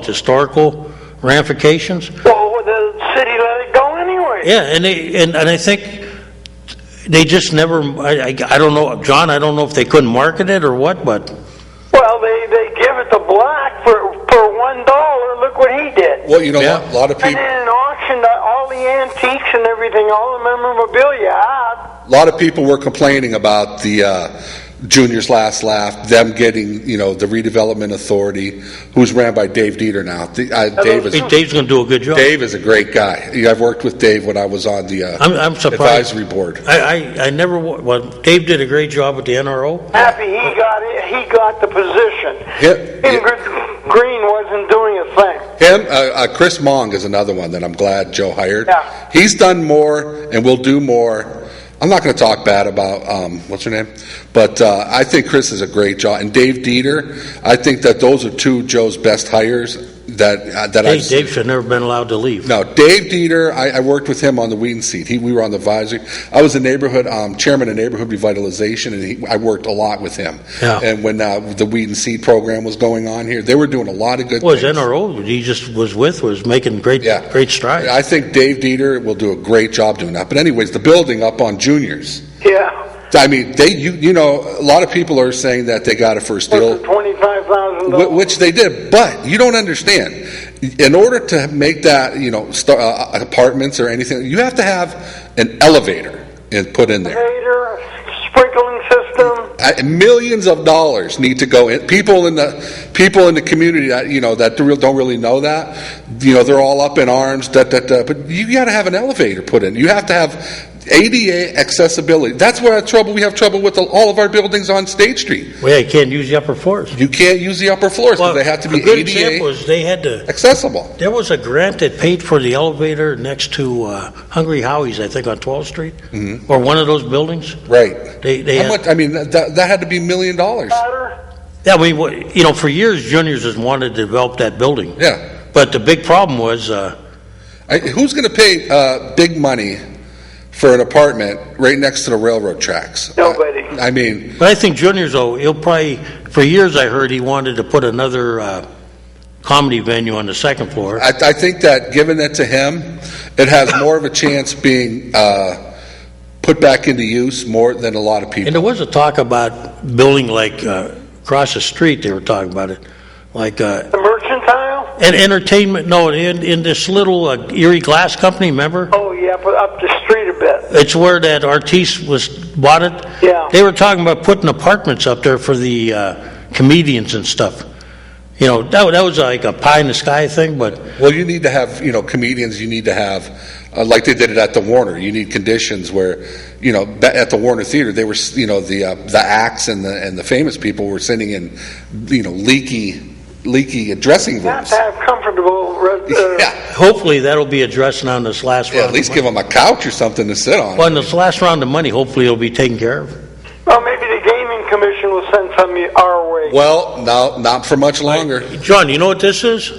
historical ramifications. Well, the city let it go anyway. Yeah, and I think they just never. I don't know, John. I don't know if they couldn't market it or what, but. Well, they give it to Black for $1. Look what he did. Well, a lot of people. And then auctioned all the antiques and everything, all the memorabilia out. A lot of people were complaining about the Junior's last laugh, them getting, the redevelopment authority, who's ran by Dave Dieter now. Dave's going to do a good job. Dave is a great guy. I've worked with Dave when I was on the I'm surprised. advisory board. I never, well, Dave did a great job with the NRO. Happy he got it. He got the position. Green wasn't doing a thing. Chris Mong is another one that I'm glad Joe hired. Yeah. He's done more and will do more. I'm not going to talk bad about, what's her name? But I think Chris is a great job. And Dave Dieter, I think that those are two Joe's best hires that I've seen. Dave should have never been allowed to leave. No, Dave Dieter, I worked with him on the weed and seed. We were on the advisory. I was the neighborhood chairman of neighborhood revitalization, and I worked a lot with him. Yeah. And when the weed and seed program was going on here, they were doing a lot of good Well, his things. NRO, he just was making great strides. I think Dave Dieter will do a great job doing that. But anyways, the building up on Juniors. Yeah. I mean, a lot of people are saying that they got it for a steal, $25,000. which they did. But you don't understand. In order to make that, apartments or anything, you have to have an elevator put in there. Elevator, sprinkling system. Millions of dollars need to go in. People in the community that don't really know that. They're all up in arms. But you got to have an elevator put in. You have to have ADA accessibility. That's where we have trouble with all of our buildings on State Street. Well, you can't use the upper floors. You can't use the upper floors because they have to be a good ADA example is they had to accessible. There was a grant that paid for the elevator next to Hungry Howie's, I think, on 12th Street, or one of those buildings. Right. They How had, much? I mean, that had to be $1 million. Yeah, I mean, for years, Juniors has wanted to develop that building. Yeah. But the big problem was... who's going to pay big money for an apartment right next to the railroad tracks? Nobody. But I think Juniors, though, he'll probably... For years, I heard he wanted to put another comedy venue on the second floor. I think that giving it to him, it has more of a chance being put back into use more than a lot of people. And there was a talk about building, like, across the street, they were talking about it. Like... the Mercantile? And entertainment, no, in this little Erie Glass Company, remember? Oh, yeah, but up the street a bit. It's where that Artiste bought it. Yeah. They were talking about putting apartments up there for the comedians and stuff. That was like a pie in the sky thing, but... Well, you need to have, comedians, you need to have, like they did it at the Warner, you need conditions where, at the Warner Theater, they were, the acts and the famous people were sitting in, leaky dressing rooms. You have to have comfortable... yeah. Hopefully that'll be addressed on this last round. At least give them a couch or something to sit on. Well, in this last round of money, hopefully it'll be taken care of. Well, maybe the Gaming Commission will send some our way. Well, no, not for much longer. John, you know what this is?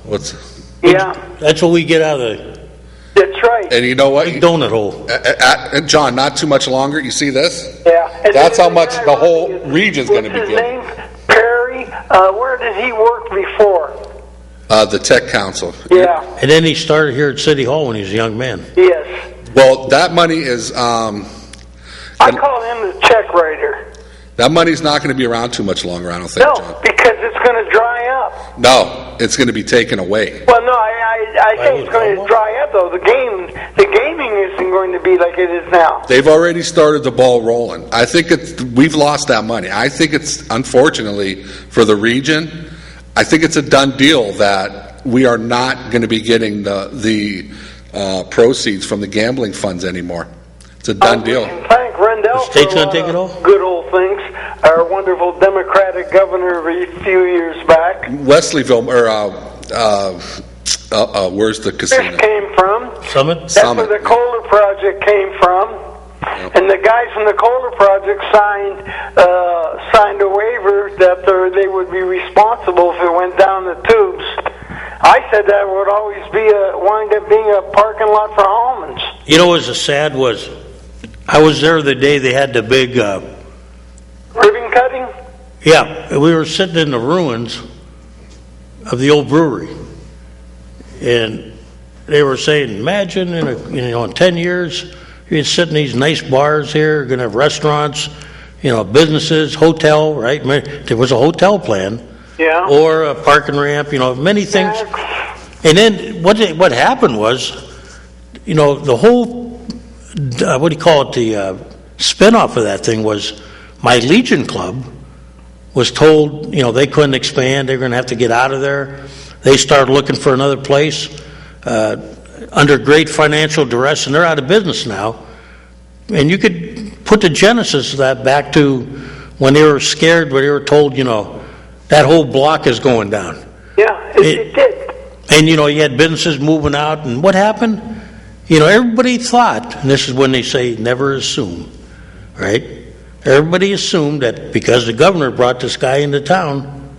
What's? Yeah. That's what we get out of the That's right. And you know what? big donut hole. John, not too much longer. You see this? Yeah. And That's then how much the whole region's going to be What's getting. his name? Perry. Where did he work before? The Tech Council. Yeah. And then he started here at City Hall when he was a young man. Yes. Well, that money is. I call him the check writer. That money's not going to be around too much longer, I don't think, No, John. because it's going to dry up. No, it's going to be taken away. Well, no, I think it's going to dry up though. The gaming isn't going to be like it is now. They've already started the ball rolling. I think we've lost that money. I think it's, unfortunately, for the region, I think it's a done deal that we are not going to be getting the proceeds from the gambling funds anymore. It's a done deal. Thank Rendell The state's for gonna take it all? Good old things. Our wonderful Democratic governor a few years back. Wesleyville, where's the casino? Fish came from. Summit? That's Summit. where the Kohler Project came from. And the guys from the Kohler Project signed a waiver that they would be responsible if it went down the tubes. I said that would always wind up being a parking lot for Hallman's. You know what was sad was, I was there the day they had the big... Ribbon cutting? Yeah, we were sitting in the ruins of the old brewery. And they were saying, imagine in 10 years, you'd sit in these nice bars here, you're going to have restaurants, businesses, hotel, right? There was a hotel plan. Yeah. Or a parking ramp, many things. And then what happened was, the whole, the spin-off of that thing was My Legion Club was told, they couldn't expand. They're going to have to get out of there. They started looking for another place under great financial duress, and they're out of business now. And you could put the genesis of that back to when they were scared, when they were told, that whole block is going down. Yeah, it did. And, you had businesses moving out, and what happened? Everybody thought, and this is when they say never assume, right? Everybody assumed that because the governor brought this guy into town,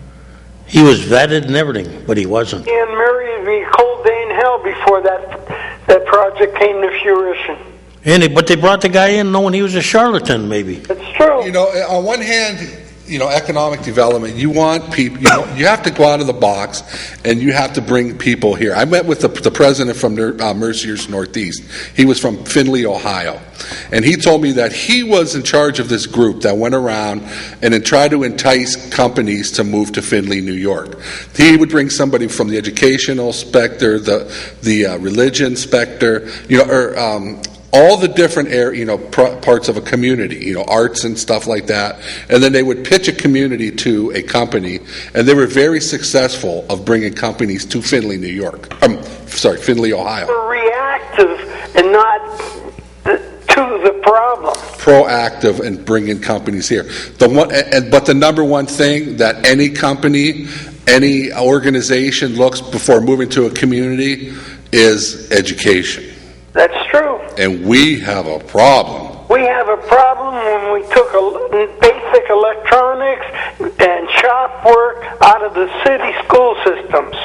he was vetted and everything, but he wasn't. And Mary, it'd be a cold day in hell before that project came to fruition. But they brought the guy in knowing he was a charlatan, maybe. That's true. On one hand, economic development, you want people, you have to go out of the box and you have to bring people here. I met with the president from Mercier's Northeast. He was from Findlay, Ohio. And he told me that he was in charge of this group that went around and then tried to entice companies to move to Findlay, New York. He would bring somebody from the educational sector, the religion sector, all the different parts of a community, arts and stuff like that, and then they would pitch a community to a company, and they were very successful of bringing companies to Findlay, New York. Findlay, Ohio. Reactive and not to the problem. Proactive in bringing companies here. But the number one thing that any company, any organization looks before moving to a community is education. That's true. And we have a problem. We have a problem when we took basic electronics and shop work out of the city school systems.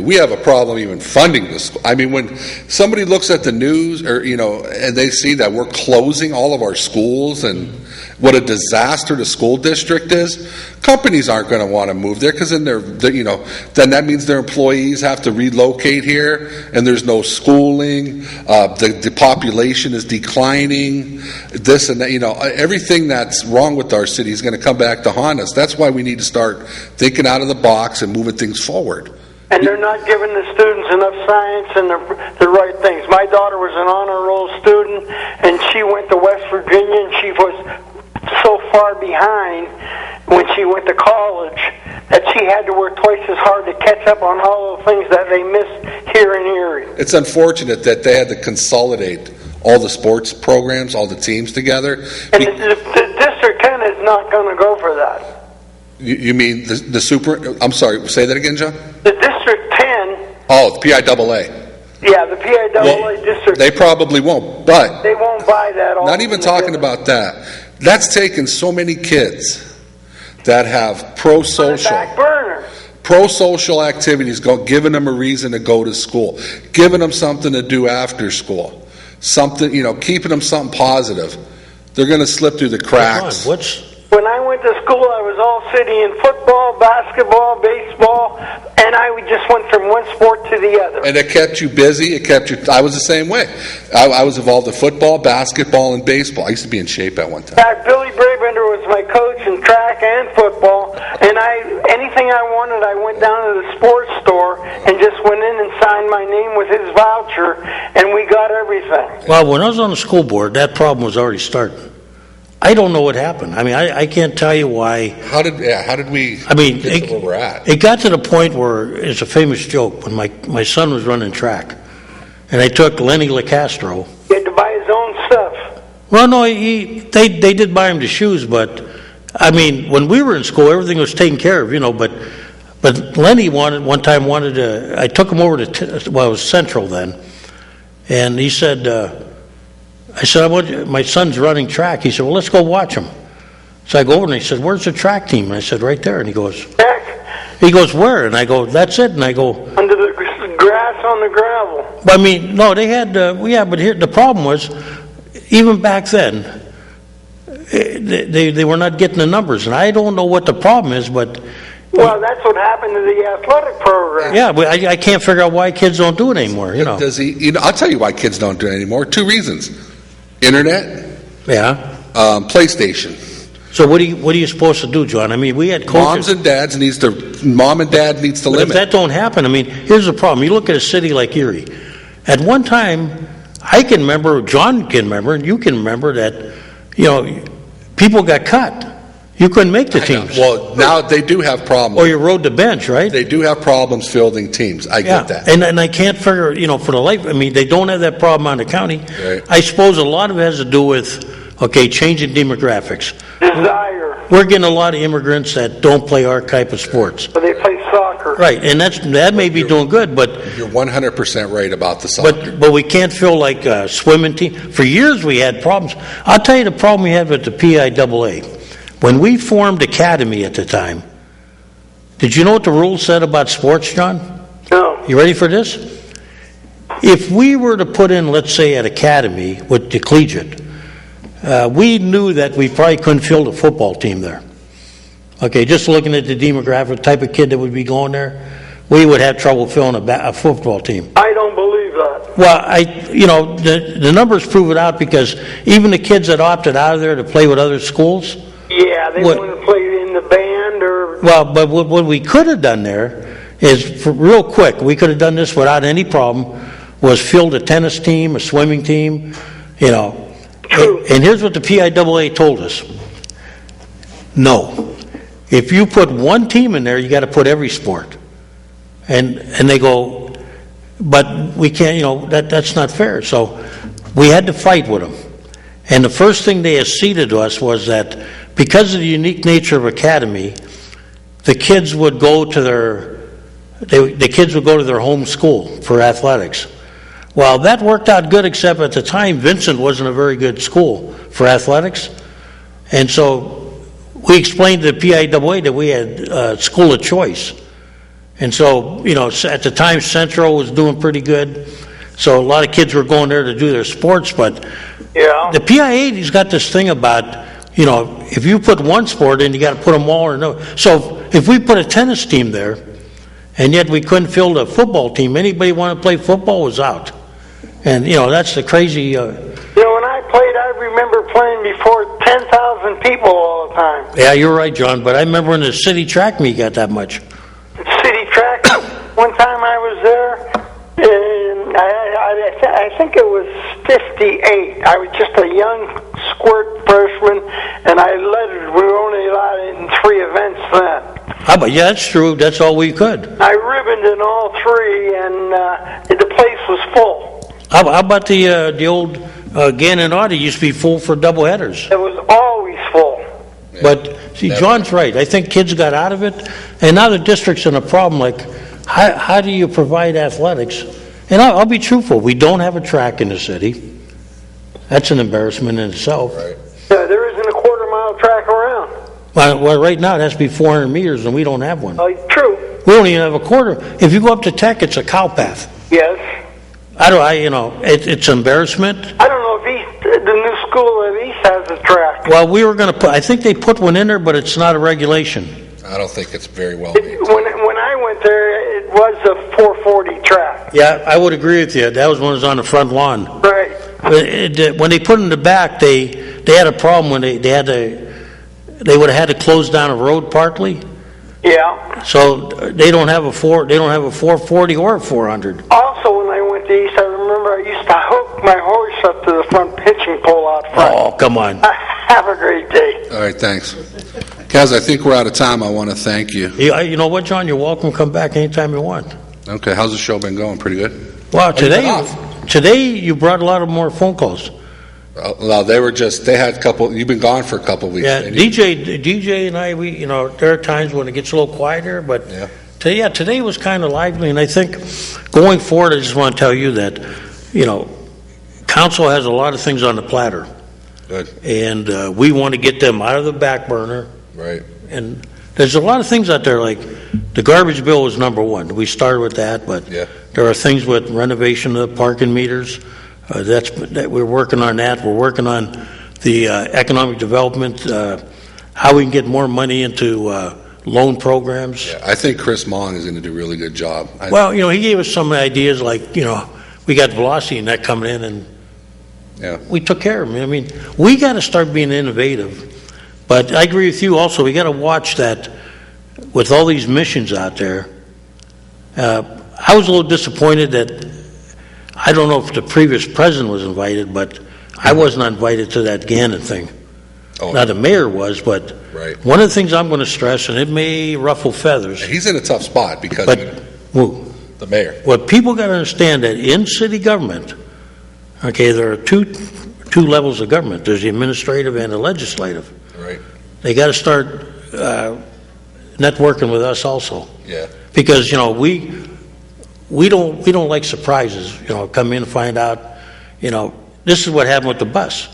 We have a problem even funding the school. When somebody looks at the news and they see that we're closing all of our schools and what a disaster the school district is, companies aren't going to want to move there because then then that means their employees have to relocate here and there's no schooling, the population is declining, this and that, everything that's wrong with our city is going to come back to haunt us. That's why we need to start thinking out of the box and moving things forward. And they're not giving the students enough science and the right things. My daughter was an honor roll student, and she went to West Virginia, and she was so far behind when she went to college that she had to work twice as hard to catch up on all the things that they missed here in Erie. It's unfortunate that they had to consolidate all the sports programs, all the teams together. And the District 10 is not going to go for that. You mean the super... I'm sorry, say that again, John? The District 10... Oh, the PIAA. Yeah, the PIAA District... They probably won't, but... They won't buy that. Not even talking about that. That's taken so many kids that have pro-social... Back burner. Pro-social activities, giving them a reason to go to school, giving them something to do after school, something, keeping them something positive. They're going to slip through the cracks. When I went to school, I was all city in football, basketball, baseball, and I just went from one sport to the other. And it kept you busy. I was the same way. I was involved in football, basketball, and baseball. I used to be in shape at one time. Billy Brabender was my coach in track and football, and anything I wanted, I went down to the sports store and just went in and signed my name with his voucher, and we got everything. Well, when I was on the school board, that problem was already starting. I don't know what happened. I can't tell you why. How did we get to where we're at? It got to the point where it's a famous joke when my son was running track, and I took Lenny LeCastro. He had to buy his own stuff. Well, no, they did buy him the shoes, but when we were in school, everything was taken care of, But Lenny wanted to. I took him over to it was Central then, and he said. I said, my son's running track. He said, well, let's go watch him. So I go over and he said, where's the track team? And I said, right there. And he goes, where? And I go, that's it. And I go, under the grass on the gravel. No, they had, but here the problem was, even back then, they were not getting the numbers. And I don't know what the problem is, but... Well, that's what happened to the athletic program. Yeah, but I can't figure out why kids don't do it anymore, I'll tell you why kids don't do it anymore. 2 reasons. Internet. Yeah. PlayStation. So what are you supposed to do, John? We had coaches. Mom and dad needs to limit. If that don't happen, here's the problem. You look at a city like Erie. At one time, I can remember, John can remember, and you can remember that, people got cut. You couldn't make the teams. Well, now they do have problems. Or you rode the bench, right? They do have problems fielding teams. I get that. And I can't figure, for the life, they don't have that problem on the county. Right. I suppose a lot of it has to do with, changing demographics. Desire. We're getting a lot of immigrants that don't play our type of sports. But they play soccer. Right, and that may be doing good, but You're 100% right about the soccer. but we can't feel like a swimming team. For years we had problems. I'll tell you the problem we had with the PIAA. When we formed Academy at the time, did you know what the rules said about sports, John? No. You ready for this? If we were to put in, let's say, at Academy with the collegiate, we knew that we probably couldn't field a football team there. Okay, just looking at the demographic, type of kid that would be going there, we would have trouble filling a football team. I don't believe that. Well, the numbers prove it out, because even the kids that opted out of there to play with other schools. Yeah, they wouldn't have played in the band or... Well, but what we could have done there is, real quick, we could have done this without any problem, was field a tennis team, a swimming team, True. And here's what the PIAA told us. No. If you put one team in there, you got to put every sport. And they go, but we can't, that's not fair. So we had to fight with them. And the first thing they acceded to us was that because of the unique nature of Academy, the kids would go to their home school for athletics. Well, that worked out good, except at the time Vincent wasn't a very good school for athletics. And so we explained to the PIAA that we had school of choice. And so, at the time Central was doing pretty good. So a lot of kids were going there to do their sports, but the PIA's got this thing about, if you put one sport in, you got to put them all or no. So if we put a tennis team there, and yet we couldn't field a football team, anybody want to play football was out. And, that's the crazy... when I played, I remember playing before 10,000 people all the time. Yeah, you're right, John, but I remember when the city track meet got that much. City track, one time I was there, and I think it was 58. I was just a young squirt freshman, and we were only allowed in 3 events then. Yeah, that's true. That's all we could. I ribboned in all 3, and the place was full. How about the old Gannon Audi used to be full for double headers? It was always full. Yeah. But, see, John's right. I think kids got out of it, and now the district's in a problem, like, how do you provide athletics? And I'll be truthful, we don't have a track in the city. That's an embarrassment in itself. Right. Yeah, there isn't a quarter-mile track around. Well, right now it has to be 400 meters, and we don't have one. True. We don't even have a quarter. If you go up to Tech, it's a cow path. Yes. It's embarrassment. I don't know if the new school at East has a track. Well, we were going to I think they put one in there, but it's not a regulation. I don't think it's very well made. When I went there, it was a 440 track. Yeah, I would agree with you. That was when it was on the front lawn. Right. When they put it in the back, they had a problem when they would have had to close down a road partly. Yeah. So they don't have a 440 or a 400. Also, when I went to East, I remember I used to hook my horse up to the front pitching pole out front. Oh, come on. Have a great day. All right, thanks. Kaz, I think we're out of time. I want to thank you. You know what, John? You're welcome to come back anytime you want. Okay, how's the show been going? Pretty good? Well, today you brought a lot of more phone calls. Well, they had a couple, you've been gone for a couple of weeks. Yeah, DJ and I, there are times when it gets a little quieter, but today was kind of lively, and I think going forward, I just want to tell you that, council has a lot of things on the platter. Good. And we want to get them out of the back burner. Right. And there's a lot of things out there, like the garbage bill was number one. We started with that, but there are things with renovation of the parking meters. We're working on that. We're working on the economic development, how we can get more money into loan programs. Yeah, I think Chris Mong is going to do a really good job. He gave us some ideas, like, we got Velocity and that coming in, and we took care of them. We got to start being innovative. But I agree with you also. We got to watch that with all these missions out there. I was a little disappointed that, I don't know if the previous president was invited, but I was not invited to that Gannon thing. Oh, Now, the mayor was, but Right. one of the things I'm going to stress, and it may ruffle feathers, He's in a tough spot because but well, the mayor. what people got to understand that in city government, okay, there are two levels of government. There's the administrative and the legislative. Right. They got to start networking with us also, Yeah. because we don't like surprises. Come in and find out. This is what happened with the bus.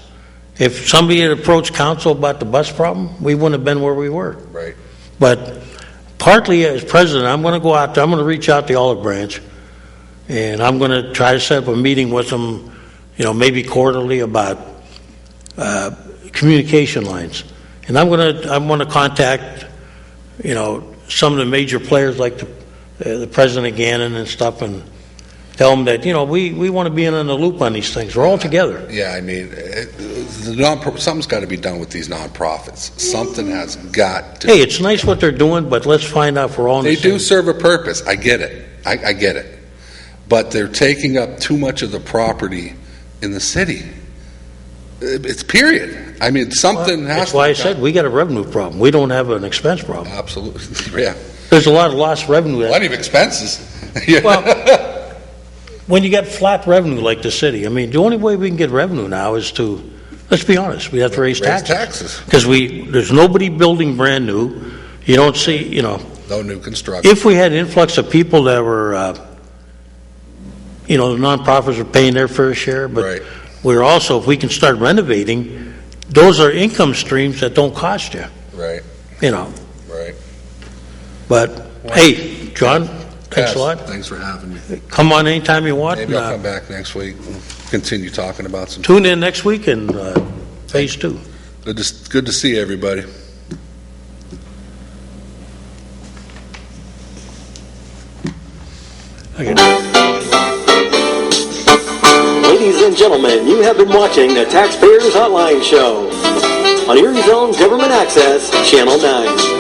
If somebody had approached council about the bus problem, we wouldn't have been where we were. Right. But partly as president, I'm going to go out there, I'm going to reach out to the Olive Branch, and I'm going to try to set up a meeting with them, maybe quarterly, about communication lines. And I'm going to contact, some of the major players like the President of Gannon and stuff, and tell them that, we want to be in the loop on these things. We're all together. Yeah, I mean, something's got to be done with these nonprofits. Something has got to. Hey, it's nice what they're doing, but let's find out if we're all in the They same. do serve a purpose. I get it. I get it. But they're taking up too much of the property in the city. It's period. I mean, something has That's to why I be said done. we got a revenue problem. We don't have an expense problem. Absolutely. Yeah. There's a lot of lost revenue. Plenty of expenses. Yeah. Well, when you get flat revenue like the city, I mean, the only way we can get revenue now is to, let's be honest, we have to raise taxes. Because there's nobody building brand new. You don't see, No new construction. if we had an influx of people that were, the nonprofits are paying their fair share, but Right. we're also, if we can start renovating, those are income streams that don't cost you, Right. Right. But, hey, John, thanks a Yes, lot. Thanks for having me. Come on anytime you want. Maybe I'll come back next week and continue talking about some. Tune in next week in phase 2. Good to see everybody. Okay. Ladies and gentlemen, you have been watching the Taxpayers Hotline Show on Erie's own Government Access, Channel 9.